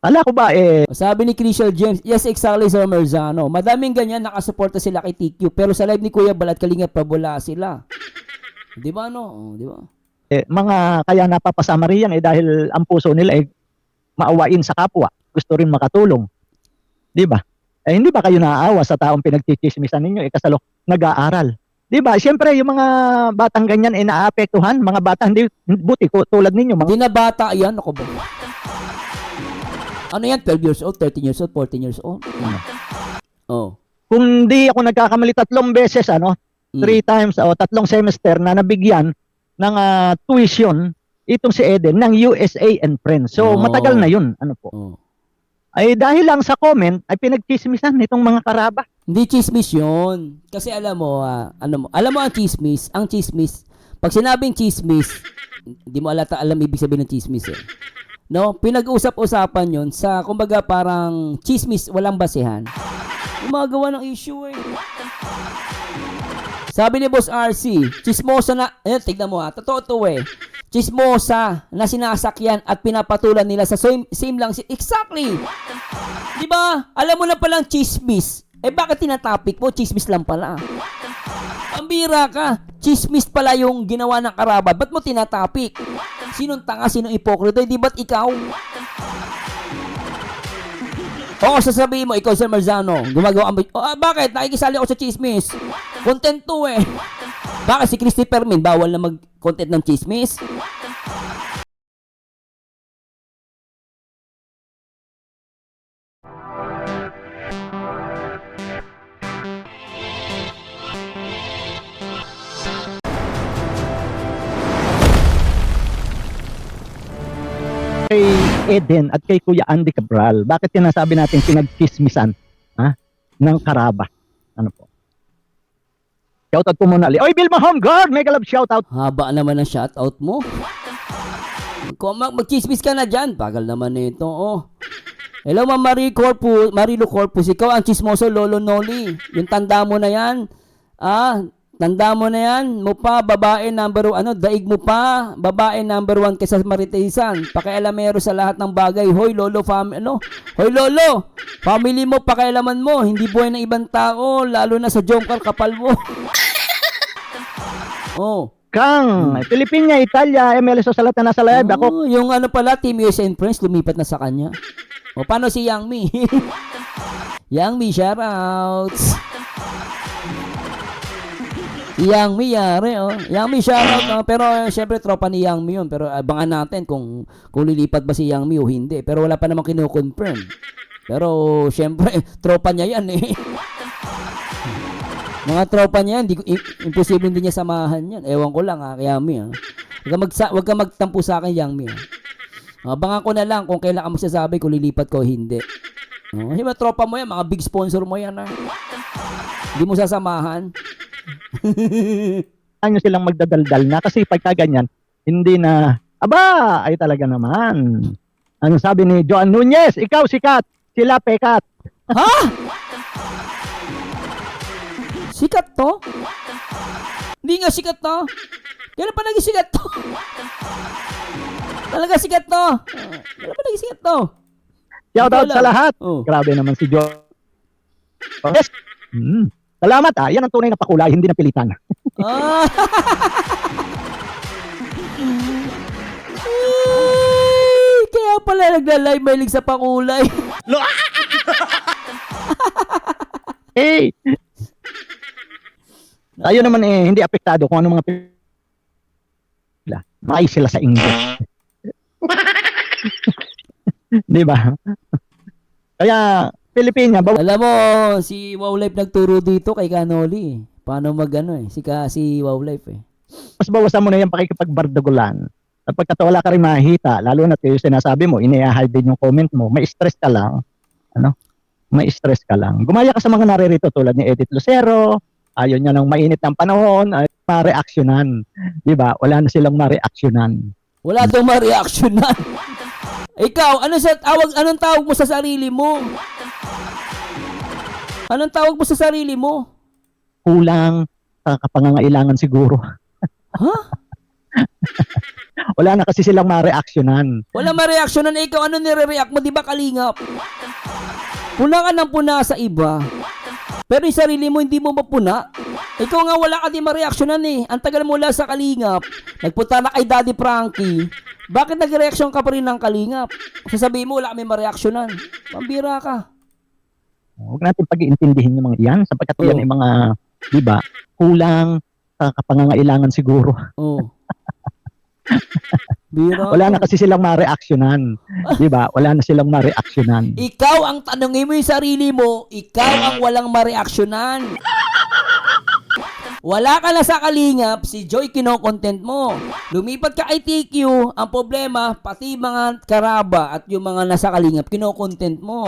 Kala ko ba Sabi ni Crystal James, yes, exactly, Sir Merzano. Madaming ganyan, nakasuporta sila kay TQ. Pero sa live ni Kuya Bal at Kalingap, pabula sila. Di ba, no? Di ba? mga kaya napapasama riyan dahil ang puso nila maawain sa kapwa. Gusto rin makatulong. Di ba? Hindi ba kayo naaawa sa taong pinagchichismisan ninyo kasalo nag-aaral? Di ba? Siyempre yung mga batang ganyan naaapektuhan, mga bata hindi buti ko tulad ninyo, mga Hindi na bata yan. Ako ba? Ano yan? 12 years old, 13 years old, 14 years old? Oh. kung di ako nagkakamali 3 beses 3 times o 3 semester na nabigyan ng tuition itong si Eden ng USA and Friends. So matagal na 'yun, ano po. Ay dahil lang sa comment ay pinagchismisan nitong mga karaba. Hindi chismis 'yun. Kasi alam mo, alam mo ang chismis, pag sinabing chismis, hindi mo alam ibig sabihin ng chismis eh. No, pinag-usap-usapan 'yon sa kumbaga parang chismis walang basehan. Gumagawa ng issue eh. Sabi ni Boss RC, chismosa na, tignan mo totoo to eh. Chismosa na sinasakyan at pinapatulan nila sa same lang exactly. 'Di ba? Alam mo na palang chismis. Bakit tinatapik mo? Chismis lang pala. Pambira ka. Chismis pala yung ginawa ng karaba. Ba't mo tinatapik? Sinong tanga? Sinong ipokrito? Di ba't ikaw? Oo, sasabihin mo, ikaw Sir Marzano, gumagawa ang... bakit? Nakikisali ako sa chismis. Content to eh. Bakit si Christopher Min, bawal na mag-content ng chismis? Kay Eden at kay Kuya Andy Cabral, bakit sinasabi natin pinagchismisan ng karaba? Ano po? Shoutout po muna. Oy, Vilma Homeguard! Mega love shoutout. Haba naman ang shoutout mo. Kung mag-chismis ka na dyan, bagal naman nito. Hello, Ma'am Marilu Corpus. Ikaw ang chismoso, Lolo Noli. Yung tanda mo na yan. Tanda mo na yan. Mo pa, babae number 1. Daig mo pa, babae number 1 kaysa maritisan. Pakialamero sa lahat ng bagay. Hoy, Lolo, Hoy, Lolo! Family mo, pakialaman mo. Hindi buhay ng ibang tao. Lalo na sa jomcar, kapal mo. Kang, Pilipinya, Italia, MLS sa lahat na nasa live. Ako, yung pala, Team USA and Friends, lumipat na sa kanya. Paano si Yang Mi? Yang Mi, shoutouts. Yang Mi, yari, Yang Mi, shoutout. Pero, syempre, tropa ni Yang Mi yun. Pero, abangan natin kung lilipat ba si Yang Mi o hindi. Pero, wala pa namang kino-confirm. Pero, syempre, tropa niya yan eh. Mga tropa niya yan, imposible hindi niya samahan yan. Ewan ko lang Yang Mi Huwag ka magtampo sa akin, Yang Mi Abangan ko na lang kung kailan ka magsasabi kung lilipat ko o hindi. Mga tropa mo yan, mga big sponsor mo yan Hindi mo sasamahan. Ano silang magdadaldal na kasi pagka ganyan, hindi na, ay talaga naman. Ano sabi ni Joan Nunez, ikaw sikat, sila pekat. Ha? Sikat to? Hindi nga sikat to. Kailan pa naging sikat to? Talaga sikat to. Kailan pa naging sikat to? Shoutout sa lahat. Grabe naman si Joan. Yes. Salamat yan ang tunay na pakulay, hindi na pilitan. Kaya pala nagla-live mailig sa pakulay. Tayo naman hindi apektado kung ano mga pila. Maay sila sa English. Di ba? Kaya Pilipina. Alam mo, si Wow Life nagturo dito kay Kanoli. Paano si Wow Life Mas bawasan mo na yung pakikipagbardagulan. At pagkatawala ka rin mahita, lalo na kayo sinasabi mo, ina-hide din yung comment mo, may stress ka lang. May stress ka lang. Gumaya ka sa mga naririto tulad ni Edith Lucero, ayaw niya ng mainit ng panahon, ma-reaksyonan. Di ba? Wala na silang ma-reaksyonan. Wala daw ma-reaksyonan. Ikaw, anong tawag mo sa sarili mo? Anong tawag mo sa sarili mo? Kulang sa kapangangailangan siguro. Ha? Wala na kasi silang ma-reactionan. Wala ma-reaksyonan. Ikaw, ano nire-react mo? Di ba kalingap? Puna ka ng puna sa iba. Pero yung sarili mo, hindi mo mapuna. Ikaw nga wala ka di ma-reaksyonan eh. Ang tagal mo lang sa kalingap. Nagpunta na kay Daddy Frankie. Bakit nag-reaction ka pa rin ng kalingap? Sasabihin mo, wala kami ma-reaksyonan. Pambira ka. Huwag natin pag-iintindihin yung mga yan sapagkat yan ay mga, di ba, kulang sa pangangailangan siguro. Oh. Bira. Wala na kasi silang ma-reactionan. Di ba? Wala na silang ma-reactionan. Ikaw ang tanongin mo yung sarili mo, ikaw ang walang ma-reaksyonan. Wala ka na sa kalingap, si Joy kino-content mo. Lumipat ka kay TQ, ang problema, pati mga karaba at yung mga nasa kalingap, kino-content mo.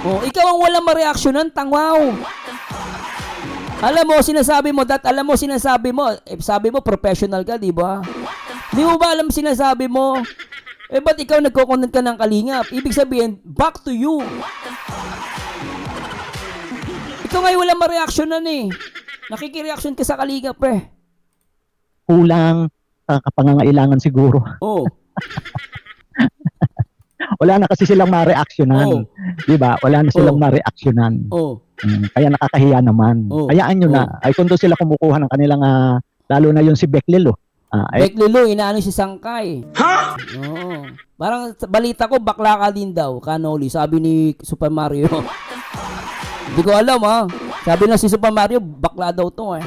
Oh, ikaw ang walang ma-reaksyonan, tangwaw. Alam mo, sinasabi mo, sabi mo, professional ka, di ba? Di mo ba alam sinasabi mo? Eh, ba't ikaw nagko-content ka ng kalingap? Ibig sabihin, back to you. Ikaw ngayon walang ma-reaksyonan eh. Nakikireaksyon ka sa kalingap eh. Kulang sa pangangailangan siguro. Oh. Wala na kasi silang ma-reactionan. Di ba? Wala na silang ma-reactionan. Oh. Kaya nakakahiya naman. Hayaan nyo na. Ay kung doon sila kumukuha ng kanilang, lalo na yung si Becklilo. Beck Lilo, inaano si Sangkay. Ha? Oo. Parang balita ko, bakla ka din daw, Kanoli. Sabi ni Super Mario. Hindi ko alam ha. Sabi na si Super Mario, bakla daw to eh.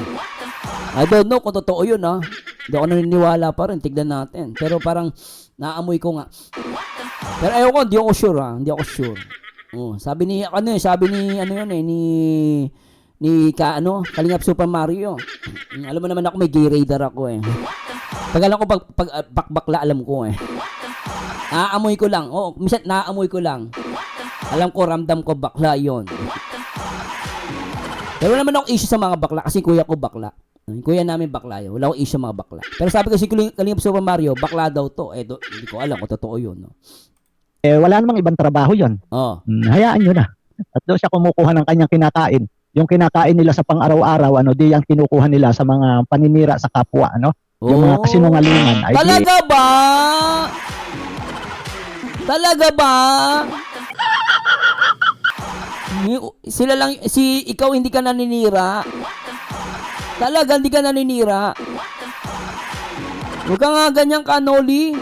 I don't know kung totoo yun ha. Hindi ako naniniwala pa rin. Tignan natin. Pero parang naamoy ko nga. Pero ayaw ko, hindi ako sure ha. Hindi ako sure. Oh, sabi ni Kalingap Super Mario. Alam mo naman ako may gay radar ako eh. Pag alam ko pag bakbakla alam ko eh. Naaamoy ko lang. Oh, minsan naaamoy ko lang. Alam ko ramdam ko bakla 'yon. Pero wala naman ako issue sa mga bakla kasi kuya ko bakla. Yung kuya namin bakla yun. Wala akong issue sa mga bakla. Pero sabi ko si Kalingap Super Mario, bakla daw to. Eh, hindi ko alam kung totoo yun. No? Eh, wala namang ibang trabaho yon. Oh. Hayaan nyo na. At doon siya kumukuha ng kanyang kinakain. Yung kinakain nila sa pang-araw-araw, di yung kinukuha nila sa mga paninira sa kapwa, Yung mga kasinungalingan. Talaga ba? Talaga ba? Sila lang, ikaw hindi ka naninira. Talaga hindi ka naninira. Huwag ka nga ganyan, Kanoli.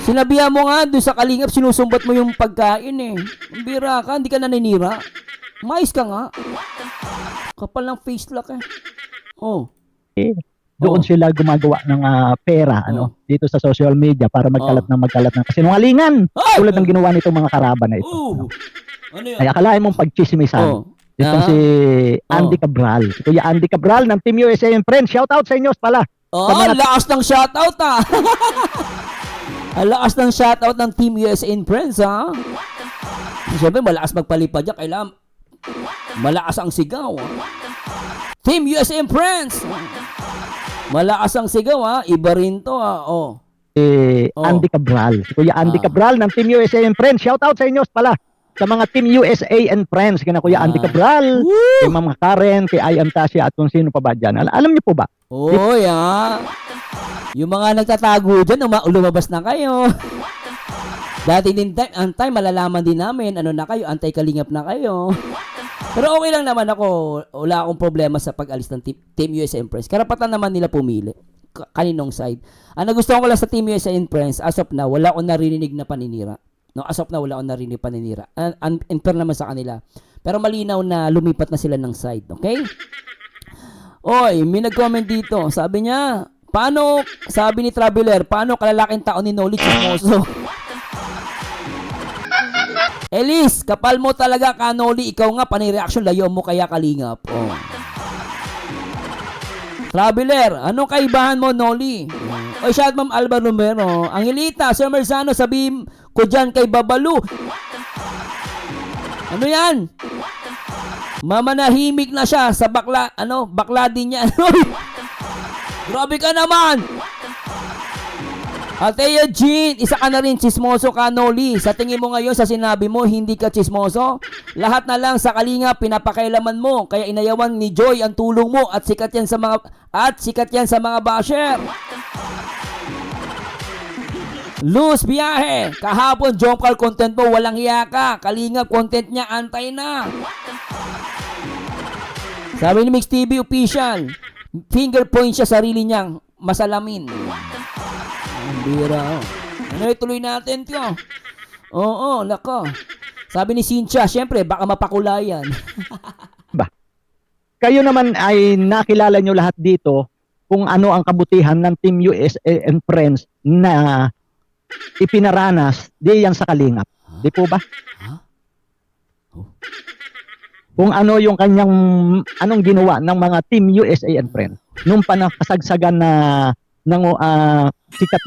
Sinabihan mo nga doon sa kalingap, sinusumbat mo yung pagkain eh. Bira ka, hindi ka naninira. Mais ka nga. Kapal ng face lock eh. Oh. Doon sila gumagawa ng pera dito sa social media para magkalat ng kasinungalingan. Tulad ng ginawa nitong mga karaba na ito. Ano yun? Ay akalain mong pagchismisan. Itong si Andy Cabral. Si Kuya Andy Cabral ng Team USA and Friends. Shout out sa inyo pala. Lakas ng shoutout ah. Lakas ng shoutout ng Team USA and Friends ha. Siyempre malakas magpalipad yan. Kailangan malakas ang sigaw. Team USA and Friends. Malakas ang sigaw ha. Iba rin to ha. Andy Cabral. Si Kuya Andy Cabral ng Team USA and Friends. Shout out sa inyo pala. Sa mga Team USA and Friends. Kina Kuya Andy Cabral. Kay Mama Karen. Kay I Am Tasha. At kung sino pa ba dyan. Alam niyo po ba? Yung mga nagtatago dyan, lumabas na kayo. Dati din time, malalaman din namin, ano na kayo, anti-kalingap na kayo. Pero okay lang naman ako, wala akong problema sa pag-alis ng Team USA and Friends. Karapatan naman nila pumili, kaninong side. Ang nagustuhan ko lang sa Team USA and Friends, as of now, wala akong narinig na paninira. No, as of now, wala akong narinig paninira. In fair naman sa kanila. Pero malinaw na lumipat na sila ng side, okay? Oy, may nag-comment dito. Sabi niya, sabi ni Traveler, paano kalalaking tao ni Noli chismoso? Elise, kapal mo talaga, Kanoli. Ikaw nga, pani-reaction, layo mo kaya kalingap. Traveler, anong kaibahan mo, Noli? Oy, shout Ma'am Alba Romero. Angelita, Sir Merzano, sabihin ko dyan kay Babalu. Ano yan? Mamanahimik na siya sa bakla, bakla din niya. Grabe ka naman. Althea Jean, isa ka na rin chismoso ka, Noli. Sa tingin mo ngayon, sa sinabi mo, hindi ka chismoso? Lahat na lang sa kalinga, pinapakailaman mo. Kaya inayawan ni Joy ang tulong mo at sikat yan sa mga basher. Luz Biyahe, kahapon jump call content mo, walang hiya ka. Kalinga content niya, antay na. Sabi ni Mix TV Official, finger point siya sarili niyang masalamin. Ang bira, oh. Ano, ituloy natin ito. Oo, lako. Sabi ni Cynthia, syempre, baka mapakulayan. Kayo naman ay nakilala nyo lahat dito kung ano ang kabutihan ng Team USA and Friends na ipinaranas diyan sa Kalingap. Di po ba? Kung ano yung anong ginawa ng mga Team USA and Friends nung panakasagsagan na sikat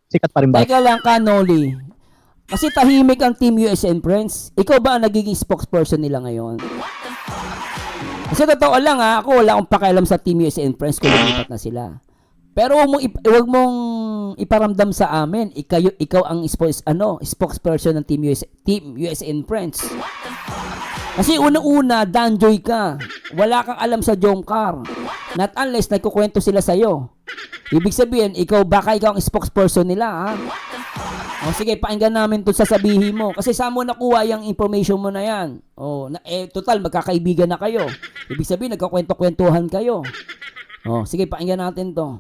sikat pa rin ba? Teka lang ka, Noli. Kasi tahimik ang Team US and Friends. Ikaw ba ang nagiging spokesperson nila ngayon? Kasi totoo lang ako wala akong pakialam sa Team US and Friends kung lumipat na sila. Pero wag mong iparamdam sa amin, ikaw ang spokesperson ng Team US and Friends. Kasi unang-una, danjoy ka. Wala kang alam sa Jomcar. Not unless nagkukwento sila sa'yo. Ibig sabihin, baka ikaw ang spokesperson nila, ha? O sige, pakinggan namin ito sasabihin mo. Kasi saan mo nakuha yung information mo na yan? Total, magkakaibigan na kayo. Ibig sabihin, nagkakwento-kwentuhan kayo. O, sige, pakinggan natin to.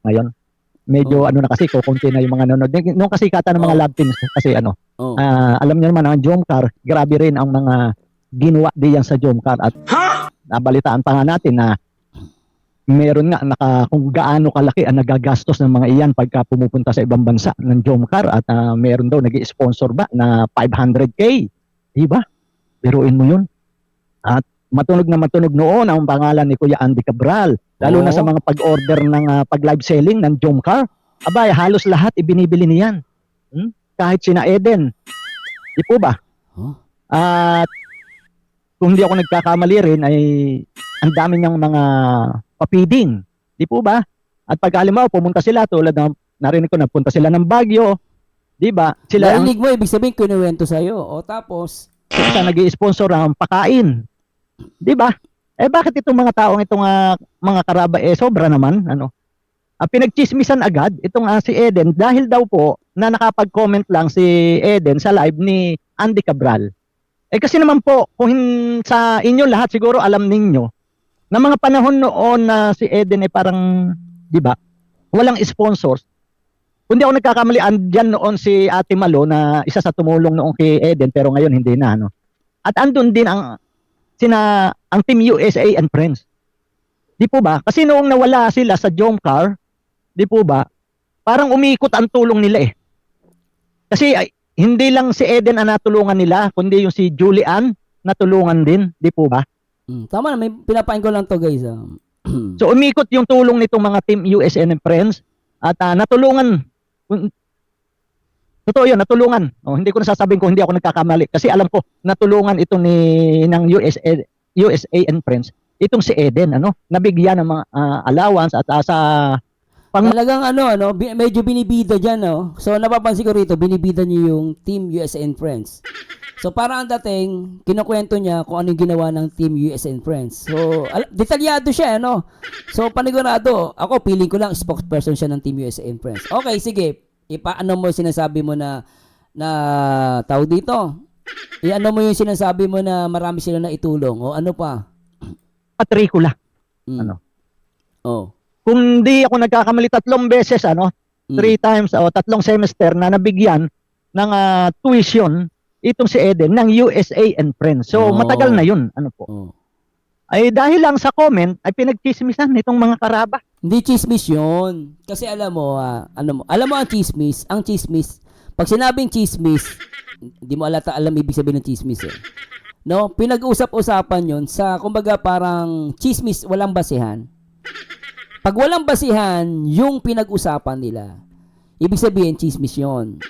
Ngayon, medyo na kasi, kukunti na yung mga nanonood. Nung kasikatan ng mga lab teams, kasi alam niyo naman, ang Jomcar, grabe rin ang mga ginawa diyan sa Jomcar. At nabalitaan pa nga natin na meron nga kung gaano kalaki ang nagagastos ng mga iyan pagka pumupunta sa ibang bansa ng Jomcar at meron daw nag-sponsor ba na 500K. Diba? Biruin mo yun. At matunog noon ang pangalan ni Kuya Andy Cabral. Lalo na sa mga pag-order ng pag-live selling ng Jomcar. Abay, halos lahat ibinibili niyan. Kahit sina Eden. Di po ba? At kung hindi ako nagkakamali rin ay ang dami niyang mga papiding. Di po ba? At pag halimbawa pumunta sila tulad ng narinig ko napunta sila ng Baguio. Di ba? Sila narinig mo, ibig sabihin kinuwento sa'yo. O tapos? Sila nag-i-sponsor ng pakain. Di ba? Bakit itong mga taong mga karaba sobra naman pinagchismisan agad itong si Eden dahil daw po na nakapag-comment lang si Eden sa live ni Andy Cabral. Kasi naman po kung sa inyo lahat siguro alam ninyo na mga panahon noon na si Eden parang di ba walang sponsors. Kung di ako nagkakamali andyan noon si Ate Malo na isa sa tumulong noon kay Eden pero ngayon hindi na At andun din ang Team USA and Friends. Di po ba? Kasi noong nawala sila sa Jomcar, di po ba? Parang umiikot ang tulong nila Kasi hindi lang si Eden ang natulungan nila, kundi yung si Julian natulungan din, di po ba? Tama na, may pinapain ko lang to guys. So umiikot yung tulong nitong mga Team USA and Friends at natulungan. Totoo yun, natulungan. Hindi ko nasasabihin kung hindi ako nagkakamali. Kasi alam ko, natulungan ito ng USA and Friends. Itong si Eden, nabigyan ng mga allowance at sa talagang medyo binibida dyan, So, napapansin ko rito, binibida niyo yung Team USA and Friends. So, parang ang dating, kinukwento niya kung ano yung ginawa ng Team USA and Friends. So, detalyado siya, So, panigurado. Ako, feeling ko lang, spokesperson siya ng Team USA and Friends. Okay, sige. Ipaano mo sinasabi mo na tao dito? Iano mo yung sinasabi mo na marami sila na itulong? O ano pa? Patricula. Kung di ako nagkakamali 3 beses 3 times o 3 semester na nabigyan ng tuition itong si Eden ng USA and Friends. So matagal na 'yun, Ay dahil lang sa comment ay pinagchismisan nitong mga karaba. Hindi chismis 'yun. Kasi alam mo ang chismis, pag sinabing chismis, hindi mo alam ibig sabihin ng chismis pinag-usap-usapan 'yon sa kumbaga parang chismis walang basihan. Pag walang basihan yung pinag-usapan nila, ibig sabihin chismis 'yon.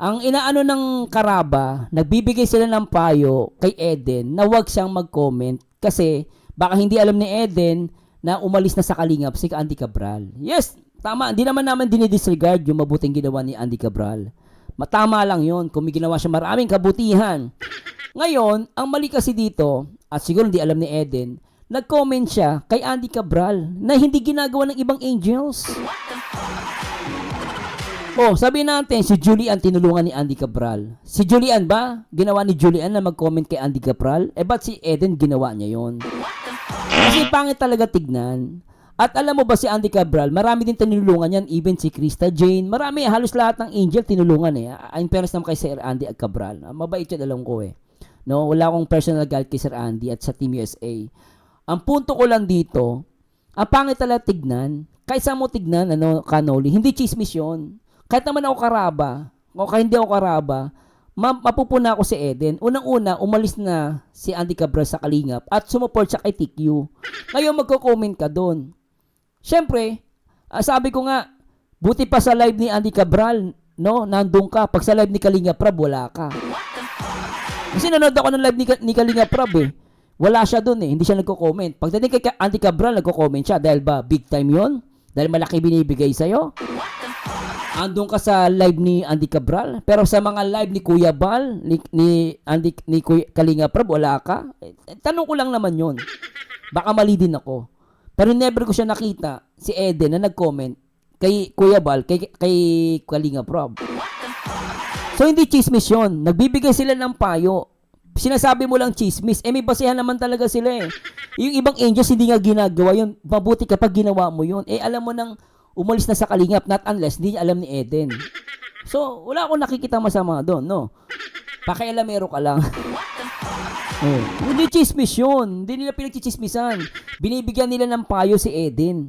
Ang inaano ng karaba, nagbibigay sila ng payo kay Eden na huwag siyang mag-comment kasi baka hindi alam ni Eden na umalis na sa Kalingap si Andy Cabral. Yes, Tama, hindi naman namin dinidisregard yung mabuting ginawa ni Andy Cabral. Matama lang yon kung may ginawa siya maraming kabutihan. Ngayon, ang mali kasi dito, at siguro hindi alam ni Eden, nag-comment siya kay Andy Cabral na hindi ginagawa ng ibang angels. Oh, sabi natin, si Julian tinulungan ni Andy Cabral. Si Julian ba? Ginawa ni Julian na mag-comment kay Andy Cabral? Eh, ba't si Eden ginawa niya yon? Kasi pangit talaga tignan. At alam mo ba si Andy Cabral, marami din tinulungan yan, even si Krista Jane, marami, halos lahat ng angel tinulungan eh. In fairness naman kay Sir Andy Cabral. Mabait yan, alam ko eh. No, wala akong personal guide kay Sir Andy at sa Team USA. Ang punto ko lang dito, ang pangit talaga tignan, kaysa mo tignan, Kanoli, hindi chismis yun. Kahit naman ako karaba, o kahit hindi ako karaba, mapupuna ako si Eden. Unang-una, umalis na si Andy Cabral sa Kalingap at sumuport siya kay TQ. Ngayon magko-comment ka doon. Siyempre, sabi ko nga, buti pa sa live ni Andy Cabral, no, nandun ka. Pag sa live ni Kalinga Prab, wala ka. Kasi nanood ako ng live ni Kalinga Prab eh. Wala siya doon eh, hindi siya nagko-comment. Pagdating kay Andy Cabral, nagko-comment siya. Dahil ba, big time yon? Dahil malaki binibigay sa'yo? Andun ka sa live ni Andy Cabral, pero sa mga live ni Kuya Bal, ni Kalinga Prab, wala ka? Tanong ko lang naman yon. Baka mali din ako. Pero never ko siya nakita, si Eden, na nag-comment kay Kuya Bal, kay Kalinga Prab. So, hindi chismis yun. Nagbibigay sila ng payo. Sinasabi mo lang chismis. Eh, may basehan naman talaga sila eh. Yung ibang angels, hindi nga ginagawa yun. Mabuti kapag ginawa mo yun. Eh, alam mo nang umalis na sa Kalingap, not unless, hindi niya alam ni Eden. So, wala akong nakikita masama doon, no? Pakialamero ka lang. Oh. Hindi chismis yun. Hindi nila pinagchichismisan. Binibigyan nila ng payo si Eden.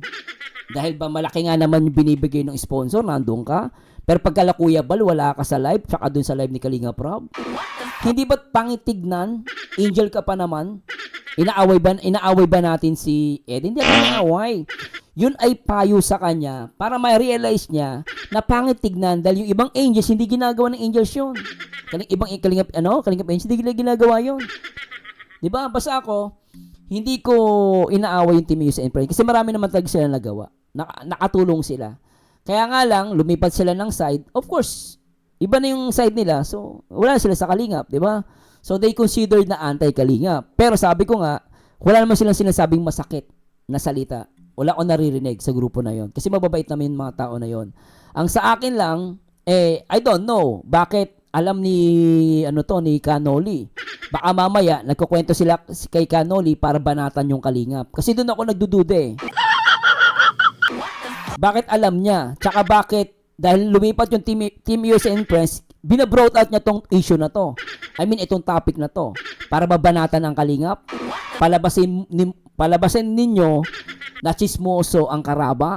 Dahil ba malaki nga naman yung binibigay ng sponsor, nandun ka. Pero pagkala Kuya Bal, wala ka sa live, tsaka dun sa live ni Kalinga Prab. Hindi ba't pangitignan? Angel ka pa naman? Inaaway ba natin si Eden? Hindi ako inaaway. Yun ay payo sa kanya para ma-realize niya na pangit tignan dahil yung ibang angels hindi ginagawa ng angels yun. Kalingap angels hindi ginagawa yun. 'Di ba? Basta ako hindi ko inaaway yung Team USA and Friends kasi marami naman talaga sila nagawa. Nakatulong sila. Kaya nga lang lumipat sila ng side. Of course, iba na yung side nila. So, wala sila sa Kalingap, 'di ba? So they considered na anti-Kalingap. Pero sabi ko nga, wala naman silang sinasabing masakit na salita. Wala akong naririnig sa grupo na yon. Kasi mababait namin yung mga tao na yon. Ang sa akin lang, I don't know. Bakit alam ni Kanoli? Baka mamaya, nagkukwento sila kay Kanoli para banatan yung Kalingap. Kasi doon ako nagdududa eh. Bakit alam niya? Tsaka bakit, dahil lumipat yung Team USA and Friends, binabroad out niya tong issue na to. I mean, itong topic na to. Para babanatan ang Kalingap. Palabasin ninyo na chismoso ang karaba.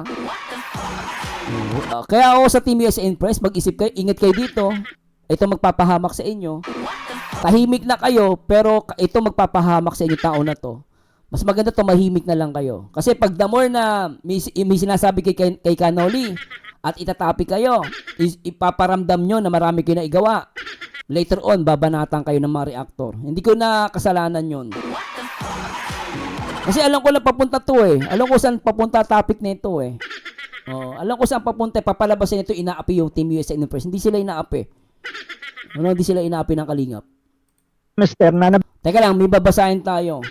Kaya ako sa Team USA and Friends, mag-isip kayo, ingat kayo dito. Ito magpapahamak sa inyo. Tahimik na kayo, pero ito magpapahamak sa inyo tao na to. Mas maganda tumahimik na lang kayo. Kasi pag the more na may sinasabi kay Kanoli at itatapik kayo, ipaparamdam nyo na marami kayo na igawa. Later on, babanatan kayo ng mga reactor. Hindi ko na kasalanan yon. Kasi alam ko lang papunta to eh. Alam ko saan papunta topic nito eh. Oh, alam ko saan papunta. Papalabasin nito inaapi yung Team USA and Friends. Hindi sila inaapi. Hindi sila inaapi ng Kalingap. Mister, Teka lang, may babasahin tayo.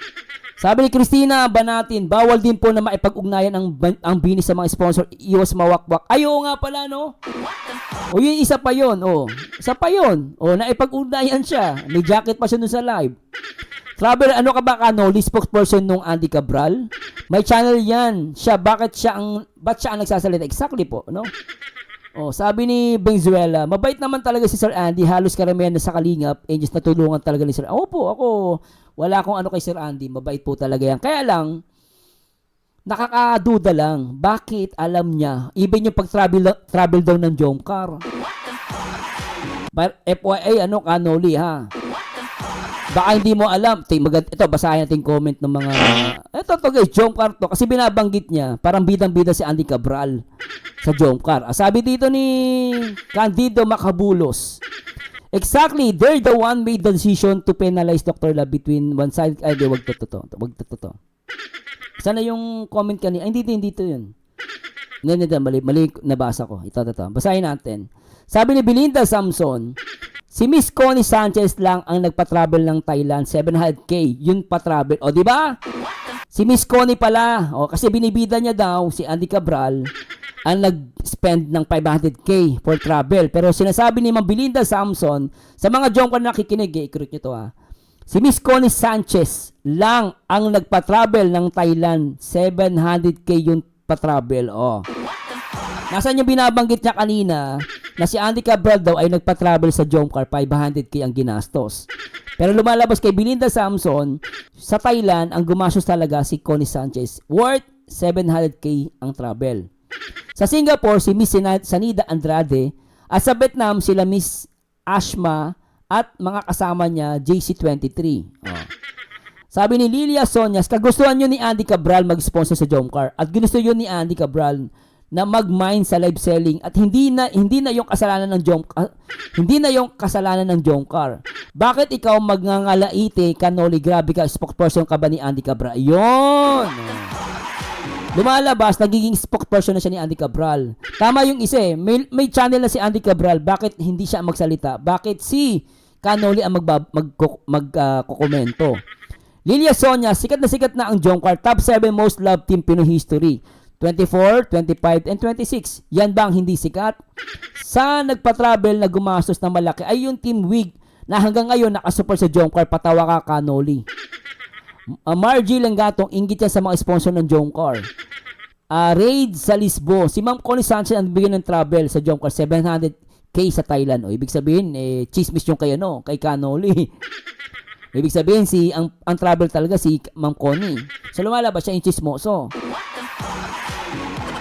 Sabi ni Christina Banatin, bawal din po na maipag-ugnayan ang binis sa mga sponsor. Iwas mawakwak. Ayaw nga pala, no? O yun, isa pa yun. O, isa pa yun. O, naipag-ugnayan siya. May jacket pa siya dun sa live. Travel, ano ka ba Kanoli, spokesperson nung Andy Cabral? May channel yan. Ba't siya ang nagsasalita? Exactly po, no? Oh, sabi ni Benzuela, mabait naman talaga si Sir Andy, halos karamihan na sa Kalingap, just natulungan talaga ni Sir. Opo, ako, wala akong ano kay Sir Andy, mabait po talaga yan. Kaya lang, nakakaduda lang, bakit alam niya, even yung pag-travel daw ng Jomcar. FYI, Kanoli ha? Baka hindi mo alam. Ito, basahin natin comment ng mga... Ito guys, Jomcar to. Kasi binabanggit niya, parang bidang-bida si Andy Cabral sa Jomcar. Sabi dito ni Candido Macabulos, exactly, they're the one made the decision to penalize Dr. Love between one side... Ay, di, wag to. Sana yung comment kanina. Ay, hindi to yun. Mali nabasa ko. Ito. Basahin natin. Sabi ni Belinda Samson, si Miss Connie Sanchez lang ang nagpa-travel ng Thailand, 700k, yun pa-travel. O, di ba? Si Miss Connie pala. O, kasi binibida niya daw si Andy Cabral ang nag-spend ng 500k for travel. Pero sinasabi ni Ma'am Belinda Samson, sa mga jongkar na nakikinig, i-correct nyo to ha. Si Miss Connie Sanchez lang ang nagpa-travel ng Thailand. 700k yung pa-travel. Oh. Nasaan yung binabanggit niya kanina na si Andy Cabral daw ay nagpa-travel sa Jomcar, 500k ang ginastos. Pero lumalabas kay Belinda Samson, sa Thailand, ang gumastos talaga si Connie Sanchez. Worth 700k ang travel. Sa Singapore, si Miss Sanida Andrade at sa Vietnam, sila Miss Ashma at mga kasama niya, JC23. Oh. Sabi ni Lilia Sonyas, kagustuhan nyo ni Andy Cabral mag-sponsor sa Jomcar at ginusto yun ni Andy Cabral na mag-mine sa live selling at hindi na yung kasalanan ng Jomcar. Bakit ikaw magngangalaite kanoli, grabe ka, spokesperson ka ba ni Andy Cabral? Yun! Lumalabas, nagiging spokesperson na siya ni Andy Cabral. Tama yung isa eh. May channel na si Andy Cabral. Bakit hindi siya magsalita? Bakit si Canoli ang magkokomento? Lilia Sonia, sikat na ang Jomcar. Top 7 most loved team Pinoy history. 24, 25, and 26. Yan ba ang hindi sikat? Sa nagpa-travel na gumastos na malaki ay yung Team Wig na hanggang ngayon nakasupport sa Jomcar. Patawa ka, Canoli. Margie Langatong, inggit yan sa mga sponsor ng Jomcar. Raid sa Lisbo. Si Ma'am Connie Sanchez ang bigyan ng travel sa Jomcar. 700k sa Thailand. O, ibig sabihin, chismis yung kay Canoli. Ibig sabihin, ang travel talaga si Ma'am Connie. So, lumalabas siya yung chismoso.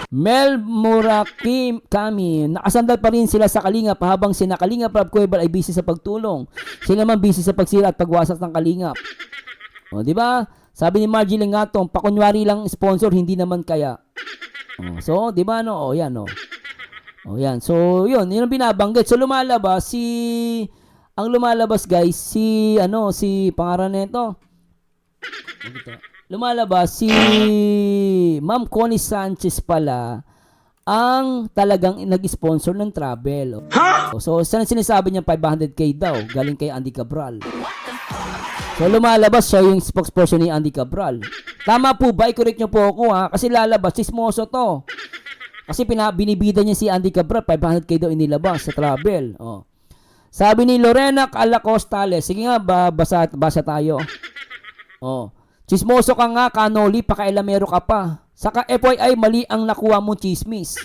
Mel Muraki Kami, nakasandal pa rin sila sa Kalingap habang si Kalingap Rob Cueval ay busy sa pagtulong. Sila naman busy sa pagsira at pagwasak ng Kalingap. O, di ba? Sabi ni Margie Langatong, pakunwari lang sponsor, hindi naman kaya. O, so, di ba no? O, yan no. O, yan. So, yun ang binabanggit. So, ang lumalabas guys, si pangalan nito. Lumalabas si Ma'am Connie Sanchez pala ang talagang nag-sponsor ng travel. Huh? So, saan sinasabi niya 500k daw galing kay Andy Cabral. So, lumalabas siya yung spokesperson ni Andy Cabral. Tama po ba? I-correct niyo po ako ha. Kasi lalabas, chismoso to. Kasi binibida niya si Andy Cabral, 500k daw inilabas sa travel. Oh. Sabi ni Lorena Calacostales, sige nga, basa tayo. Oh. Chismoso ka nga, Canoli, pakailamero ka pa. Saka FYI, mali ang nakuha mo chismis.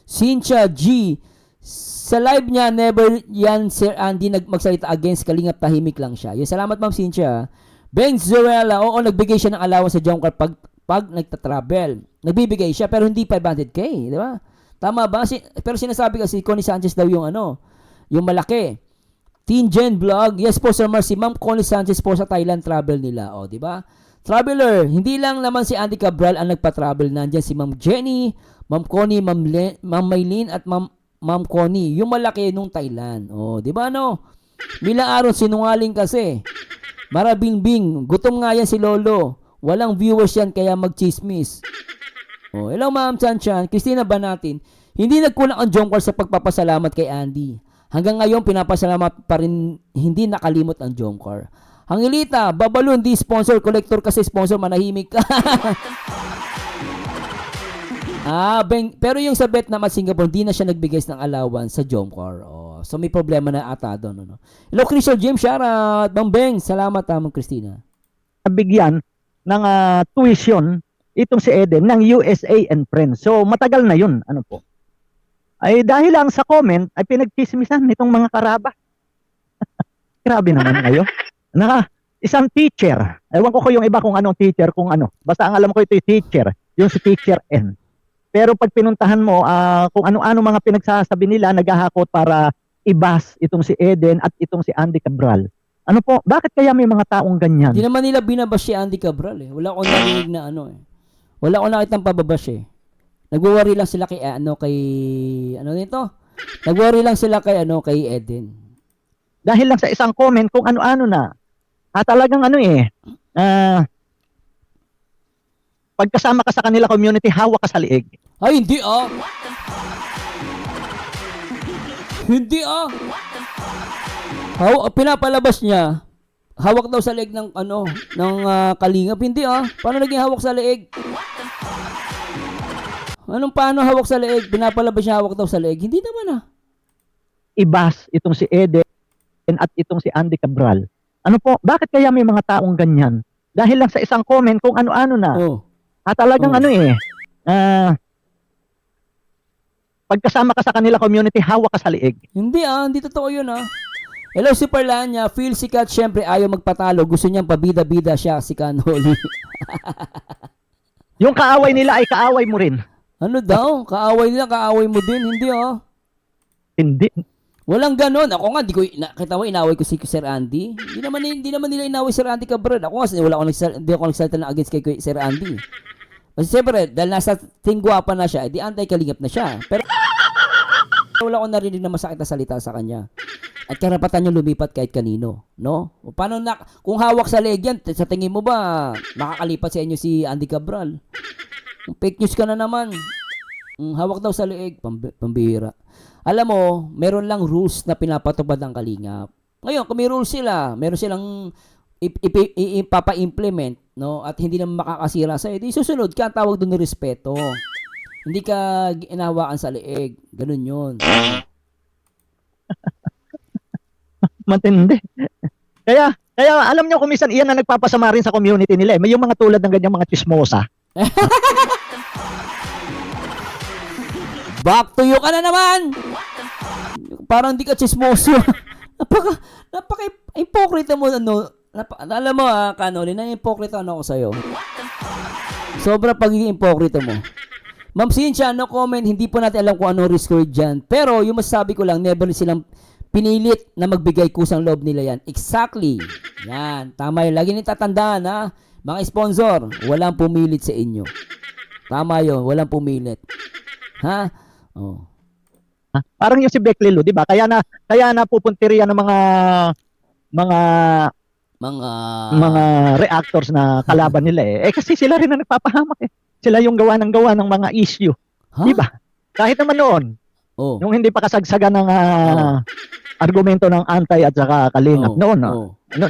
Cynthia G. Sa live niya, never yan Sir Andy magsalita against Kalingap, tahimik lang siya. Yung salamat Ma'am Cynthia. Ben Zuela, oo, nagbigay siya ng allowance sa Jomcar pag nagta-travel. Nagbibigay siya pero hindi 500k, di ba? Tama ba? Pero sinasabi kasi Connie Sanchez daw yung yung malaki. Teen Gen Vlog, yes po Sir Mar, si Ma'am Connie Sanchez po sa Thailand travel nila, o di ba? Traveler, hindi lang naman si Andy Cabral ang nagpa-travel. Nandiyan si Ma'am Jenny, Ma'am Connie, Ma'am Maylene at Ma'am Connie, yung malaki nung Thailand. Oh, di ba no? Mila Aron, sinungaling kasi. Marabingbing, gutom nga yan si Lolo. Walang viewers yan kaya magchismis. Oh, hello Ma'am Chanchan, Christina Banatin. Hindi nagkulang ang Jomcar sa pagpapasalamat kay Andy. Hanggang ngayon pinapasalamat pa rin, hindi nakalimot ang Jomcar. Hangilita, Babalon, di sponsor, collector kasi sponsor, manahimik ka. Pero yung sa Vietnam at Singapore, di na siya nagbigay ng allowance sa Jomcar. Oh, so may problema na ata doon. Ano? Hello, Crystal Jim, shoutout. Bang Beng, salamat Ma'am Christina. Bigyan ng tuition itong si Eden ng USA and Friends. So matagal na yun. Ano po? Ay dahil lang sa comment ay pinagchismisan nitong mga karaba. Grabe naman kayo. Isang teacher. Ewan ko yung iba kung anong teacher, kung ano. Basta ang alam ko ito yung teacher. Yung si Teacher N. Pero pag pinuntahan mo, kung ano-ano mga pinagsasabi nila, naghahakot para ibas itong si Eden at itong si Andy Cabral. Ano po? Bakit kaya may mga taong ganyan? Hindi naman nila binabash si Andy Cabral eh. Wala akong narinig na Wala akong nakitang pababash eh. Nagwo-worry lang sila kay Nagwo-worry lang sila kay Eden. Dahil lang sa isang comment kung ano-ano na. Talagang pagkasama ka sa kanila community, hawak ka sa liig. Ay, hindi ah. Hindi ah. Pinapalabas niya. Hawak daw sa leeg ng kalingap. Hindi ah. Paano naging hawak sa leeg? Paano hawak sa leeg? Pinapalabas niya hawak daw sa leeg. Hindi naman ah. Ibas itong si Eden at itong si Andy Cabral. Ano po, bakit kaya may mga taong ganyan? Dahil lang sa isang comment kung ano-ano na. Oh. Talagang pagkasama ka sa kanila community, hawak ka sa liig. Hindi ah. Hindi totoo yun ah. Hello, Super Lanya. Phil Sikat, syempre ayaw magpatalo. Gusto niyang pabida-bida siya, si Canoli. Yung kaaway nila ay kaaway mo rin. Ano daw? Kaaway nila, kaaway mo din. Hindi ah. Hindi. Walang ganon. Ako nga, kita mo, inaway ko si Sir Andy. Hindi naman nila inaway Sir Andy Cabral. Ako nga, hindi ako nagsalita na against kay Sir Andy. Kasi siyempre, dahil nasa tingguapa na siya, di anti-kalingap na siya. Pero wala akong narinig na masakit na salita sa kanya. At karapatan niyo lumipat kahit kanino, no? Paano kung hawak sa leg yan, sa tingin mo ba makakalipat sa inyo si Andy Cabral? Fake news ka na naman. Hawak daw sa leeg, pambihira. Alam mo, meron lang rules na pinapatupad ng kalingap. Ngayon, kung may rules sila, meron silang ipapa-implement, no? At hindi naman makakasira sa'yo, di susunod ka, ang tawag doon ng respeto. Hindi ka inawakan sa leeg. Ganun yun. Matindi. Kaya alam nyo kung minsan iyan na nagpapasama rin sa community nila. May yung mga tulad ng ganyang mga chismosa. Back to you ka na naman! Parang di ka chismoso. Napaka-hypocrite mo, alam mo Canoli, na-hypocrite ako sa'yo. Sobra pagiging hypocrite mo. Ma'am Cynthia, no comment, hindi po natin alam kung ano risk reward dyan. Pero yung masasabi ko lang, never silang pinilit na magbigay kusang loob nila yan. Exactly. Yan, tama yun. Lagi nyo tatandaan ha. Mga sponsor, walang pumilit sa inyo. Tama yun, walang pumilit. Ha? Oh. Parang yung si Beck Lilo, di ba? Kaya na pupunteriya ng mga reactors na kalaban nila eh. Kasi sila rin na nagpapahamak eh. Sila yung gawa ng mga issue. Huh? Di ba? Kahit naman noon, yung hindi pa kasagsagan ng argumento ng antay at saka kalingap. Noon,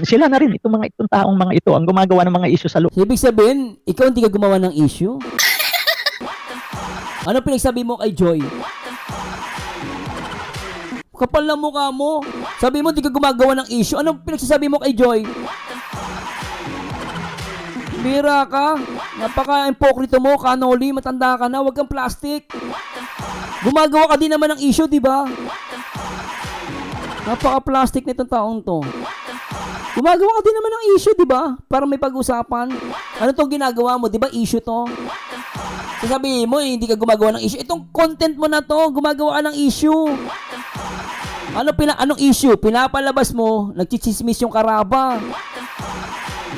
sila na rin, itong taong mga ito, ang gumagawa ng mga issue sa loob. Ibig sabihin, ikaw hindi ka gumawa ng issue? Ano pinagsabi mo kay Joy? Kapal na mukha mo. Sabi mo, di ka gumagawa ng issue. Anong pinagsasabi mo kay Joy? Bira ka. Napaka-impokrito mo, Canoli. Matanda ka na. Huwag kang plastic. Gumagawa ka din naman ng issue, di ba? Napaka-plastic nitong taong to. Gumagawa ka din naman ng issue, di ba? Para may pag-usapan. Ano tong ginagawa mo? Di ba issue to? Sasabihin mo, hindi ka gumagawa ng issue. Itong content mo na to, gumagawa ka ng issue. Anong issue? Pinapalabas mo, nagchichismis yung karaba.